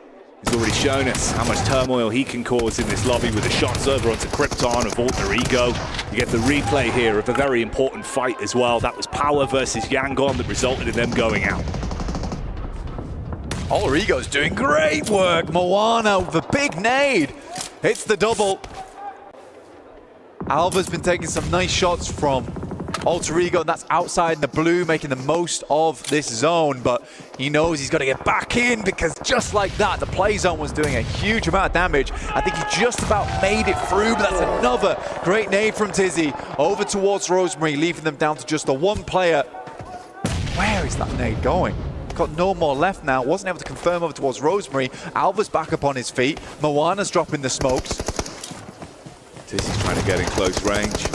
has already shown us how much turmoil he can cause in this lobby with the shots over onto Krypton of Alter Ego. You get the replay here of a very important fight as well. That was Power versus Yangon that resulted in them going out. Alter Ego's doing great work. Moana with a big nade. Hits the double. Alva's been taking some nice shots from Alter Ego, and that's outside in the blue, making the most of this zone, but he knows he's got to get back in because just like that, the play zone was doing a huge amount of damage. I think he just about made it through, but that's another great nade from Tizzy over towards Rosemary, leaving them down to just the 1 player. Where is that nade going? Got no more left now. Wasn't able to confirm over towards Rosemary. Alva's back up on his feet. Moana's dropping the smokes. Tizzy's trying to get in close range.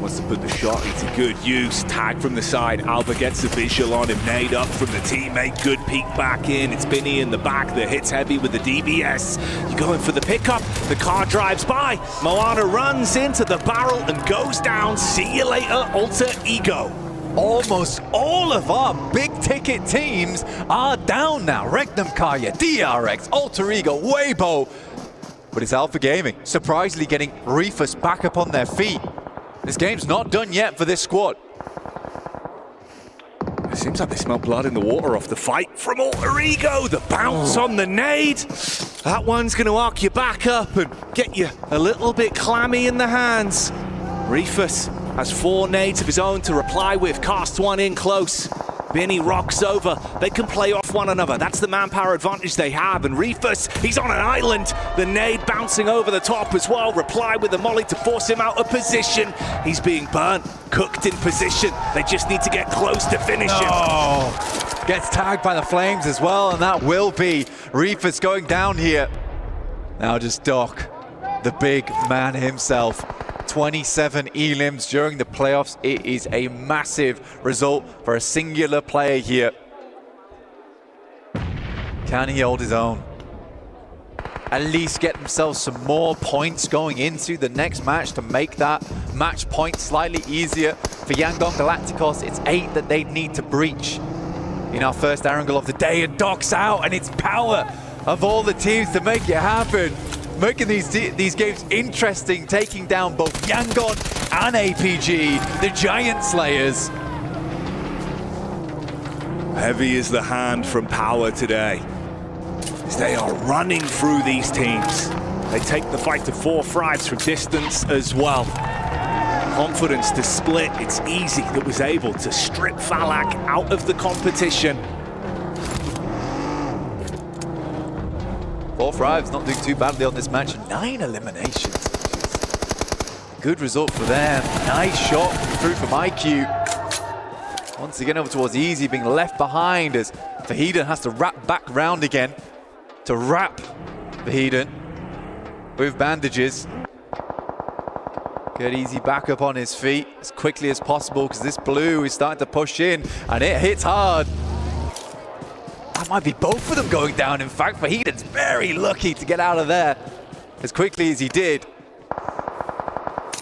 Wants to put the shot into good use. Tag from the side. Alva gets a visual on him. Nade up from the teammate. Good peek back in. It's Binny in the back that hits heavy with the DBS. You're going for the pickup. The car drives by. Moana runs into the barrel and goes down. See you later, Alter Ego. Almost all of our big ticket teams are down now. Regnum Karia, DRX, Alter Ego, Weibo. But it's Alpha Gaming surprisingly getting Reefus back up on their feet. This game's not done yet for this squad. It seems like they smell blood in the water off the fight from Alter Ego. The bounce on the nade. That one's going to arc you back up and get you a little bit clammy in the hands. Reefus has 4 nades of his own to reply with. Casts one in close. Binny rocks over. They can play off one another. That's the manpower advantage they have. And Reefus, he's on an island. The nade bouncing over the top as well. Reply with a molly to force him out of position. He's being burnt, cooked in position. They just need to get close to finish him. Gets tagged by the flames as well, and that will be Reefus going down here. Now just Doc, the big man himself. 27 elims during the playoffs. It is a massive result for a singular player here. Can he hold his own? At least get themselves some more points going into the next match to make that match point slightly easier. For Yangon Galacticos, it's 8 that they need to breach. In our first angle of the day, and Doc's out, and it's Power of all the teams to make it happen. Making these games interesting, taking down both Yangon and APG, the Giant Slayers. Heavy is the hand from Power today, as they are running through these teams. They take the fight to 4 frags from distance as well. Confidence to split. It's easy that was able to strip Falak out of the competition. 4 frags, not doing too badly on this match. 9 eliminations. Good result for them. Nice shot through from IQ. Once again over towards Easy, being left behind as Vahedon has to wrap back round again to wrap Vahedon with bandages. Get Easy back up on his feet as quickly as possible because this blue is starting to push in and it hits hard. That might be both of them going down. In fact, Vahedon's very lucky to get out of there as quickly as he did.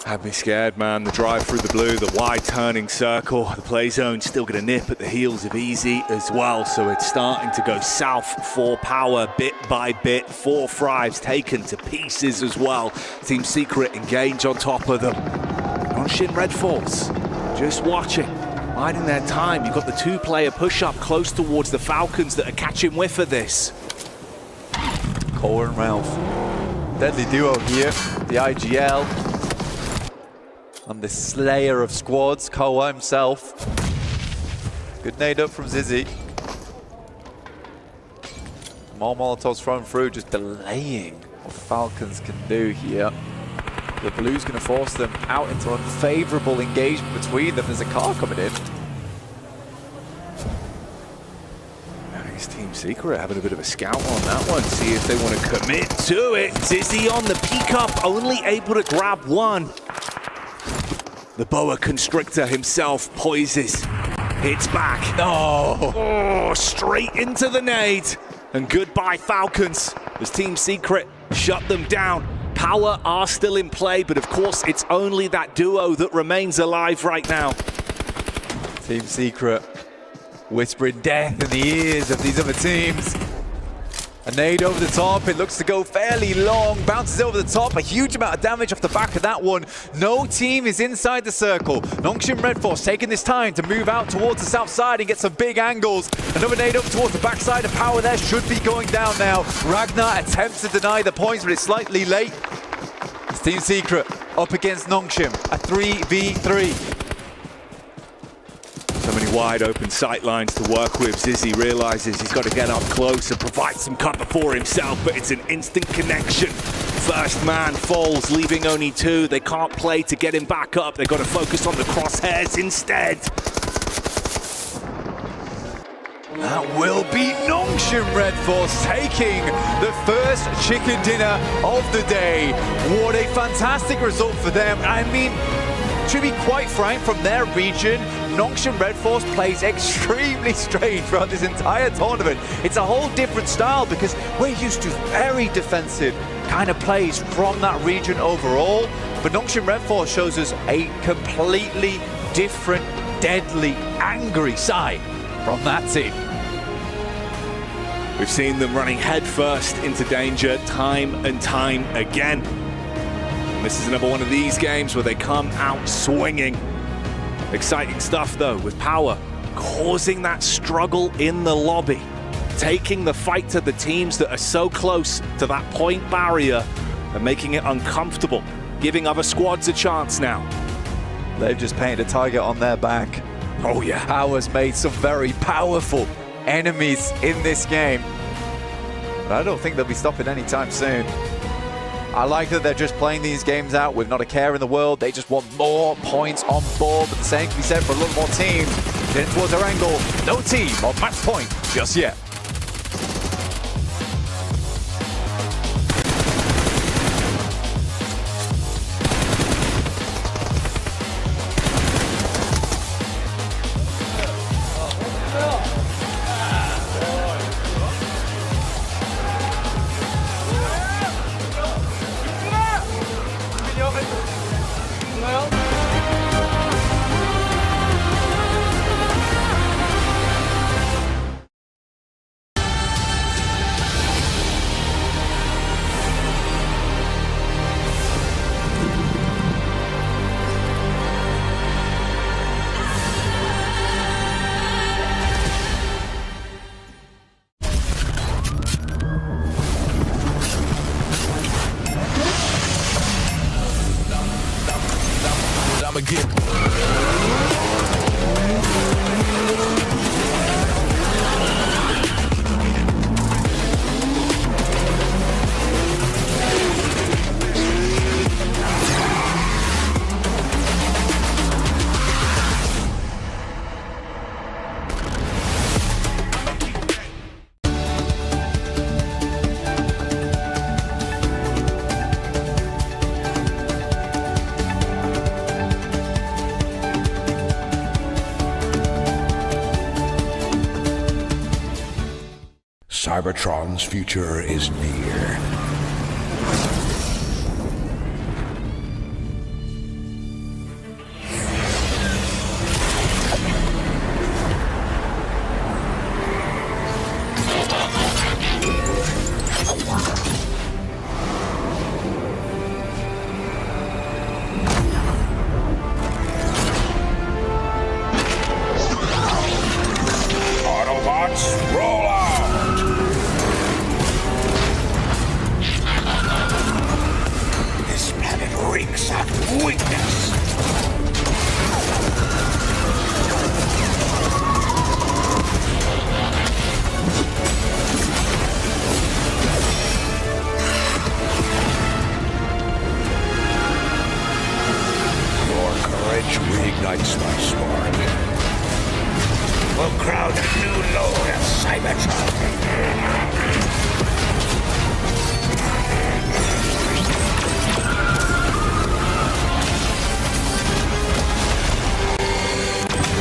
Had me scared, man. The drive through the blue, the wide turning circle. The play zone still going to nip at the heels of Easy as well. So it's starting to go south for Power bit by bit. 4 frags taken to pieces as well. Team Secret engage on top of them. Nonshin Red Force just watching. Biding their time. You've got the 2-player push-up close towards the Falcons that are catching whiff of this. Cole and Ralph. Deadly duo here. The IGL. And the slayer of squads, Koa himself. Good nade up from Zizzy. More Molotovs thrown through, just delaying what Falcons can do here. The Blue's going to force them out into unfavorable engagement between them. There's a car coming in. Nice Team Secret having a bit of a scout on that one. See if they want to commit to it. Zizzy on the peak-up, only able to grab one. The boa constrictor himself poises. Hits back. Oh, straight into the nade. And goodbye Falcons as Team Secret shut them down. Power are still in play, but of course it's only that duo that remains alive right now. Team Secret whispering death in the ears of these other teams. A nade over the top, it looks to go fairly long, bounces over the top, a huge amount of damage off the back of that one. No team is inside the circle. Nongshim Red Force taking this time to move out towards the south side and get some big angles. Another nade over towards the backside of Power there, should be going down now. Ragnar attempts to deny the points, but it's slightly late. It's Team Secret up against Nongshim, a 3v3. So many wide open sight lines to work with. Zizzy realizes he's got to get up close and provide some cover for himself, but it's an instant connection. First man falls, leaving only two. They can't play to get him back up. They've got to focus on the crosshairs instead. That will be Nongshim Red Force taking the first chicken dinner of the day. What a fantastic result for them. I mean, to be quite frank, from their region, Nongshim Red Force plays extremely strange throughout this entire tournament. It's a whole different style because we're used to very defensive kind of plays from that region overall. But Nongshim Red Force shows us a completely different, deadly, angry side from that team. We've seen them running headfirst into danger time and time again. And this is another one of these games where they come out swinging. Exciting stuff though, with Power causing that struggle in the lobby, taking the fight to the teams that are so close to that point barrier and making it uncomfortable, giving other squads a chance now. They've just painted a target on their back. Oh yeah. Power's made some very powerful enemies in this game. But I don't think they'll be stopping anytime soon. I like that they're just playing these games out with not a care in the world. They just want more points on board. But the same can be said for a lot more teams. Getting towards their angle. No team on match point just yet. Cybertron's future is near. Autobots, roll out! This planet reeks of weakness. ignites my spark. We'll crowd a new load at Cybertron.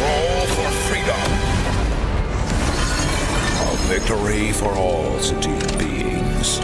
Roll for freedom. A victory for all sentient beings.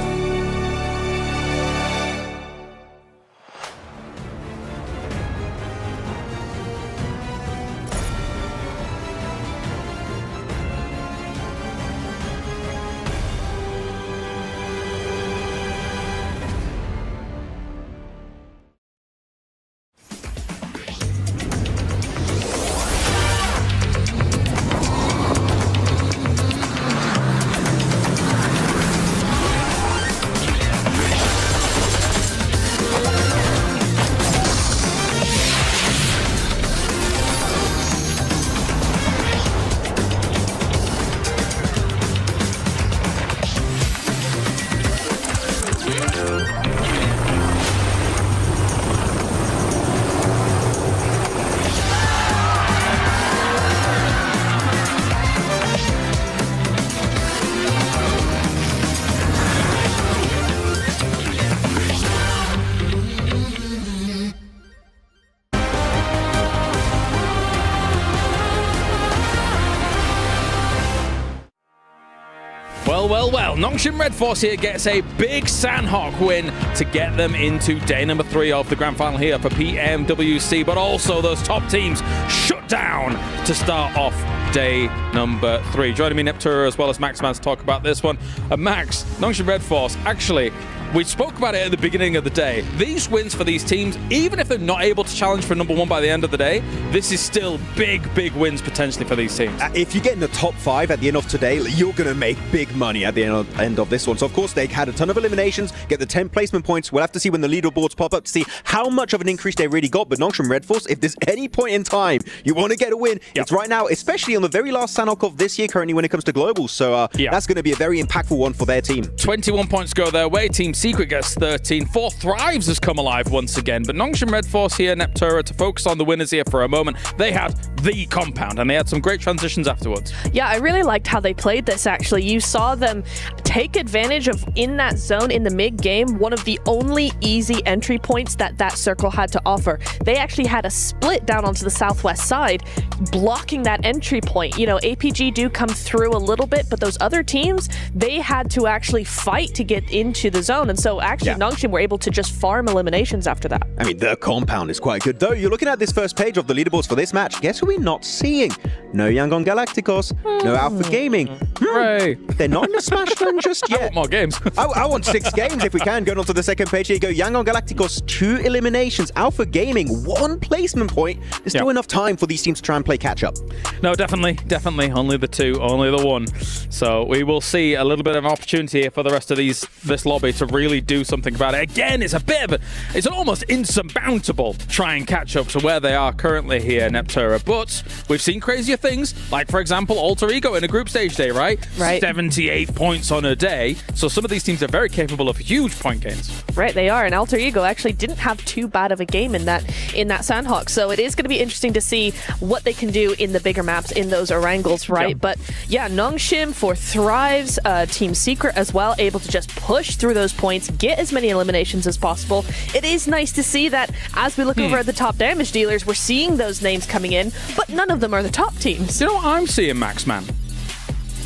Well, Nongshim Red Force here gets a big Sandhawk win to get them into day number 3 of the grand final here for PMWC, but also those top teams shut down to start off day number 3. Joining me, Neptura, as well as Max Man, to talk about this one. Max, Nongshim Red Force, actually, we spoke about it at the beginning of the day. These wins for these teams, even if they're not able to challenge for number 1 by the end of the day, this is still big wins potentially for these teams. If you get in the top 5 at the end of today, you're going to make big money at the end of this one. So, of course, they had a ton of eliminations, get the 10 placement points. We'll have to see when the leaderboards pop up to see how much of an increase they really got. But Nongshim Red Force, if there's any point in time you want to get a win, it's right now, especially on the very last Sandhawk of this year currently when it comes to globals. So that's going to be a very impactful one for their team. 21 points go their way. Team Secret gets 13. 4 Thrives has come alive once again. But Nongshim Red Force here, Neptura, to focus on the winners here for a moment, they had the compound and they had some great transitions afterwards. Yeah, I really liked how they played this, actually. You saw them take advantage of, in that zone, in the mid-game, one of the only easy entry points that circle had to offer. They actually had a split down onto the southwest side, blocking that entry point. You know, APG do come through a little bit, but those other teams, they had to actually fight to get into the zone. And so actually Nongshim were able to just farm eliminations after that. I mean, the compound is quite good. Though you're looking at this first page of the leaderboards for this match, guess who we're not seeing? No Yangon Galacticos, no Alpha Gaming. Hooray. They're not in the Smash Zone just yet. I want more games. I want 6 games if we can. Going on to the second page, here you go. Yangon Galacticos, 2 eliminations. Alpha Gaming, 1 placement point. There's still enough time for these teams to try and play catch up. No, definitely. Only the 2, only the 1. So we will see a little bit of an opportunity here for the rest of this lobby to really do something about it. Again, it's an almost insurmountable try and catch up to where they are currently here, Neptura. But we've seen crazier things, like, for example, Alter Ego in a group stage day, right? 78 points on a day. So some of these teams are very capable of huge point gains. Right, they are. And Alter Ego actually didn't have too bad of a game in that Sandhawk. So it is going to be interesting to see what they can do in the bigger maps, in those Orangles, right? Yep. But yeah, Nongshim for Thrives, Team Secret as well, able to just push through those points, get as many eliminations as possible. It is nice to see that as we look over at the top damage dealers, we're seeing those names coming in, but none of them are the top teams. You know what I'm seeing, Max Man?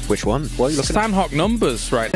Which one? What are you looking at? Sandhawk numbers, right?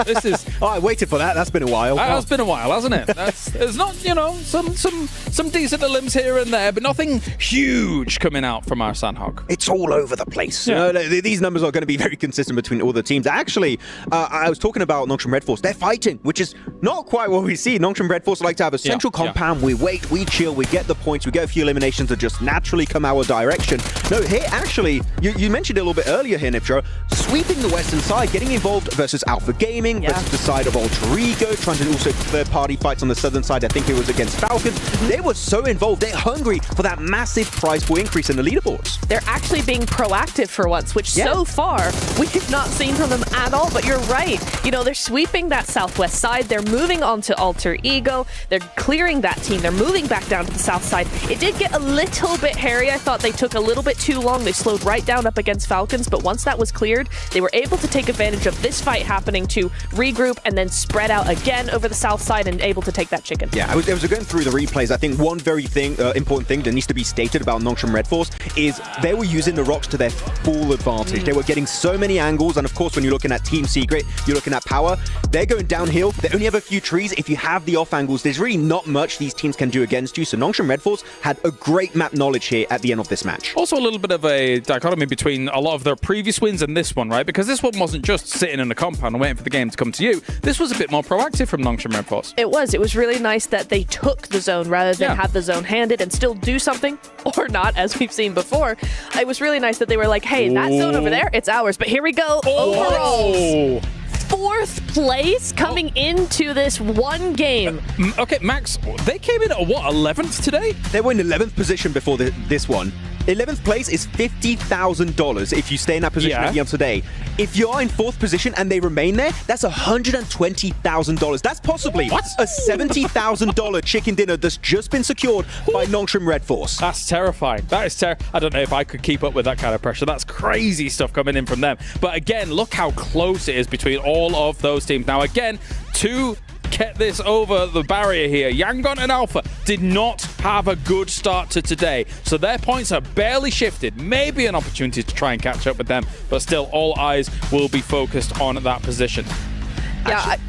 This is. Oh, I waited for that. That's been a while. That's been a while, hasn't it? There's not, you know, some decent limbs here and there, but nothing huge coming out from our Sandhawk. It's all over the place. Yeah. You know, these numbers are going to be very consistent between all the teams. Actually, I was talking about Nongshim Red Force. They're fighting, which is not quite what we see. Nongshim Red Force like to have a central compound. We wait, we chill, we get the points, we get a few eliminations that just naturally come our direction. No, here, actually, you mentioned it a little bit earlier here, Niptro. Sweet sweeping the western side, getting involved versus Alpha Gaming, versus the side of Alter Ego, trying to also third-party fights on the southern side. I think it was against Falcons. They were so involved. They're hungry for that massive prize pool increase in the leaderboards. They're actually being proactive for once, which so far we have not seen from them at all. But you're right. You know, they're sweeping that southwest side. They're moving on to Alter Ego. They're clearing that team. They're moving back down to the south side. It did get a little bit hairy. I thought they took a little bit too long. They slowed right down up against Falcons. But once that was cleared, they were able to take advantage of this fight happening to regroup and then spread out again over the south side and able to take that chicken. Yeah, I was going through the replays. I think one very important thing that needs to be stated about Nongshim Red Force is they were using the rocks to their full advantage. They were getting so many angles, and of course when you're looking at Team Secret, you're looking at Power. They're going downhill. They only have a few trees. If you have the off angles, there's really not much these teams can do against you. So Nongshim Red Force had a great map knowledge here at the end of this match. Also a little bit of a dichotomy between a lot of their previous wins and this one, right? Because this one wasn't just sitting in a compound and waiting for the game to come to you. This was a bit more proactive from Nongshim Red Force. It was. It was really nice that they took the zone rather than have the zone handed and still do something or not, as we've seen before. It was really nice that they were like, hey, that zone over there, it's ours. But here we go. Overall. 4th place coming into this one game. Okay, Max, they came in at what, 11th today? They were in 11th position before this one. 11th place is $50,000 if you stay in that position at the end of today. If you're in 4th position and they remain there, that's $120,000. That's possibly a $70,000 chicken dinner that's just been secured by Nongshim Red Force. That's terrifying. That is terrifying. I don't know if I could keep up with that kind of pressure. That's crazy stuff coming in from them. But again, look how close it is between all of those teams. Now again, to get this over the barrier here, Yangon and Alpha did not have a good start to today, so their points are barely shifted. Maybe an opportunity to try and catch up with them, but still all eyes will be focused on that position.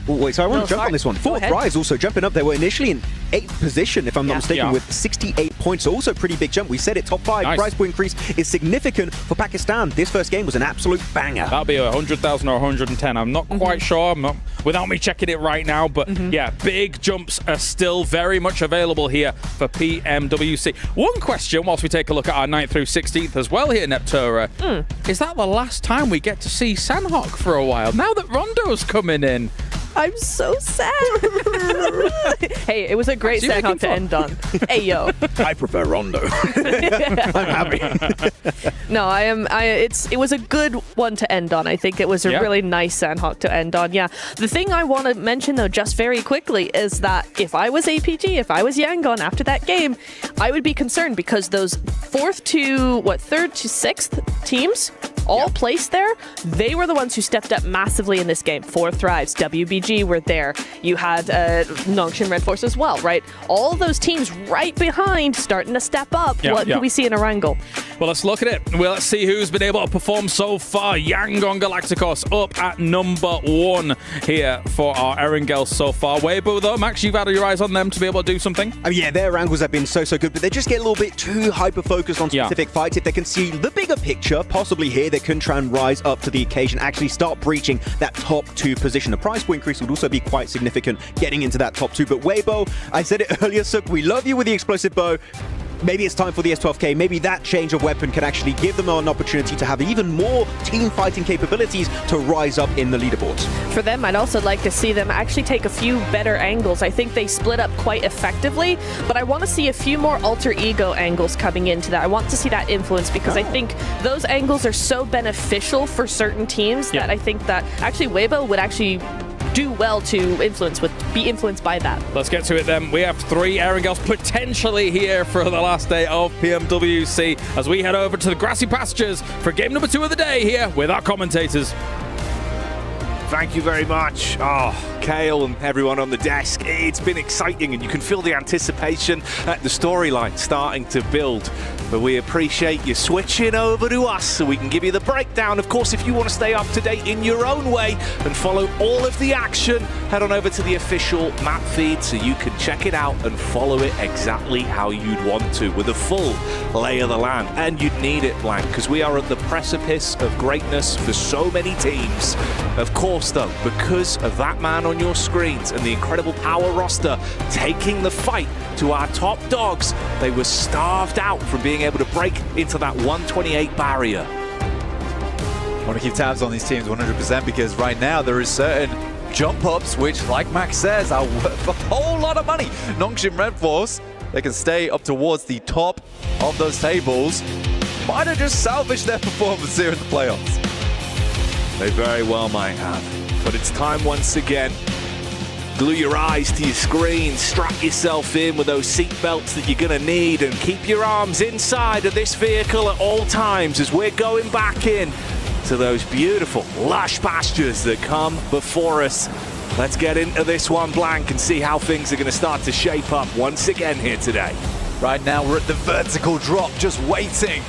Wait, so I want to jump on this one. 4th Rise also jumping up. They were initially in 8th position, if I'm not mistaken, with 68 points. So also pretty big jump. We said it, top 5. Nice. Prize point increase is significant for Pakistan. This first game was an absolute banger. That'll be 100,000 or 110. I'm not quite sure. I'm not, without me checking it right now. But yeah, big jumps are still very much available here for PMWC. One question, whilst we take a look at our 9th through 16th as well here, Neptura. Is that the last time we get to see Sandhawk for a while? Now that Rondo's coming in. I'm so sad. Hey, it was a great Sandhawk to end on. Hey, yo. I prefer Rondo. I'm happy. No, I am. It was a good one to end on. I think it was a really nice Sandhawk to end on. Yeah. The thing I want to mention, though, just very quickly, is that if I was APG, if I was Yangon after that game, I would be concerned because those 3rd to 6th teams all placed there, they were the ones who stepped up massively in this game. 4th Thrives, WBG were there. You had Nongshim Red Force as well, right? All those teams right behind starting to step up. What do we see in Erangel? Well, let's look at it. Well, let's see who's been able to perform so far. Yangon Galacticos up at number 1 here for our Erangel so far. Weibo, though, Max, you've had your eyes on them to be able to do something? Oh, yeah, their angles have been so good, but they just get a little bit too hyper-focused on specific fights. If they can see the bigger picture, possibly here, they can try and rise up to the occasion, actually start breaching that top 2 position. The price point increase would also be quite significant getting into that top 2. But Weibo, I said it earlier, Suk, we love you with the explosive bow. Maybe it's time for the S12K. Maybe that change of weapon can actually give them an opportunity to have even more team fighting capabilities to rise up in the leaderboards. For them, I'd also like to see them actually take a few better angles. I think they split up quite effectively, but I want to see a few more alter ego angles coming into that. I want to see that influence because I think those angles are so beneficial for certain teams that I think that actually Weibo would actually do well to be influenced by that. Let's get to it then. We have 3 Erangels potentially here for the last day of PMWC as we head over to the grassy pastures for game number 2 of the day here with our commentators. Thank you very much. Oh, Kale and everyone on the desk. It's been exciting and you can feel the anticipation at the storyline starting to build. But we appreciate you switching over to us so we can give you the breakdown. Of course, if you want to stay up to date in your own way and follow all of the action, head on over to the official map feed so you can check it out and follow it exactly how you'd want to with a full lay of the land. And you'd need it, Blank, because we are at the precipice of greatness for so many teams. Of course, though, because of that man on your screens and the incredible power roster taking the fight to our top dogs, they were starved out from being able to break into that 128 barrier. Want to keep tabs on these teams 100% because right now there is certain jump ups which, like Max says, are worth a whole lot of money. Nongshim Red Force, they can stay up towards the top of those tables. Might have just salvaged their performance here in the playoffs. They very well might have. But it's time once again. Glue your eyes to your screen, strap yourself in with those seat belts that you're going to need, and keep your arms inside of this vehicle at all times as we're going back in to those beautiful, lush pastures that come before us. Let's get into this one, Blank, and see how things are going to start to shape up once again here today. Right now we're at the vertical drop, just waiting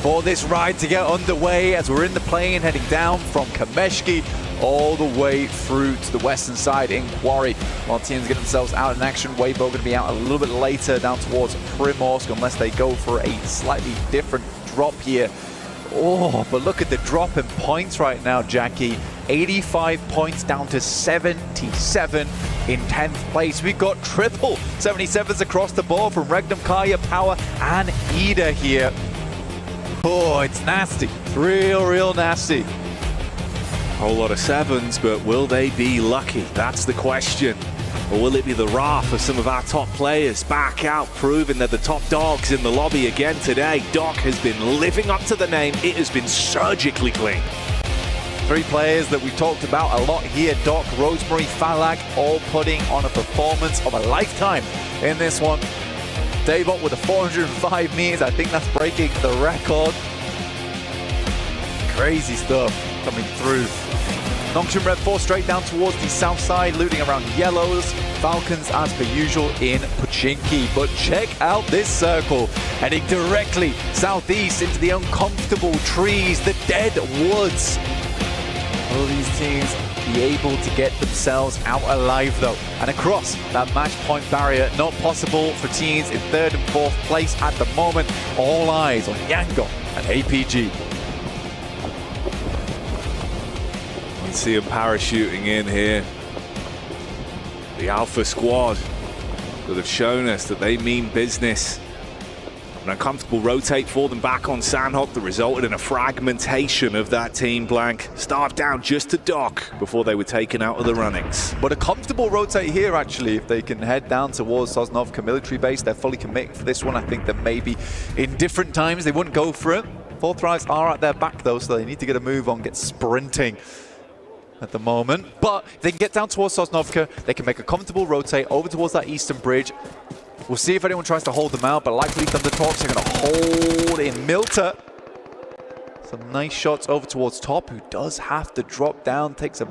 for this ride to get underway as we're in the plane heading down from Kameshki all the way through to the western side in Quarry. While teams get themselves out in action, Weibo going to be out a little bit later down towards Primorsk unless they go for a slightly different drop here. Oh, but look at the drop in points right now, Jackie. 85 points down to 77 in 10th place. We've got triple 77s across the board from Regnum, Kaya, Power, and Ida here. Oh, it's nasty. Real nasty. Whole lot of 7s, but will they be lucky? That's the question. Or will it be the wrath of some of our top players back out, proving they're the top dogs in the lobby again today? Doc has been living up to the name. It has been surgically clean. 3 players that we talked about a lot here, Doc, Rosemary, Falak, all putting on a performance of a lifetime in this one. Davot with a 405 meters. I think that's breaking the record. Crazy stuff coming through. Nongshim Red 4 straight down towards the south side, looting around yellows. Falcons as per usual in Pochinki. But check out this circle, heading directly southeast into the uncomfortable trees, the dead woods. Will these teams be able to get themselves out alive though? And across that match point barrier, not possible for teams in 3rd and 4th place at the moment. All eyes on Yangon and APG. You can see them parachuting in here. The Alpha squad that have shown us that they mean business. An uncomfortable rotate for them back on Sandhawk that resulted in a fragmentation of that team, Blank. Starved down just to Doc before they were taken out of the runnings. But a comfortable rotate here, actually, if they can head down towards Sosnovka military base. They're fully committed for this one. I think that maybe in different times they wouldn't go for it. 4th Thrives are at their back, though, so they need to get a move on, get sprinting at the moment. But if they can get down towards Sosnovka, they can make a comfortable rotate over towards that eastern bridge. We'll see if anyone tries to hold them out, but likely Thundertalks are going to hold in Milta. Some nice shots over towards Top, who does have to drop down, takes a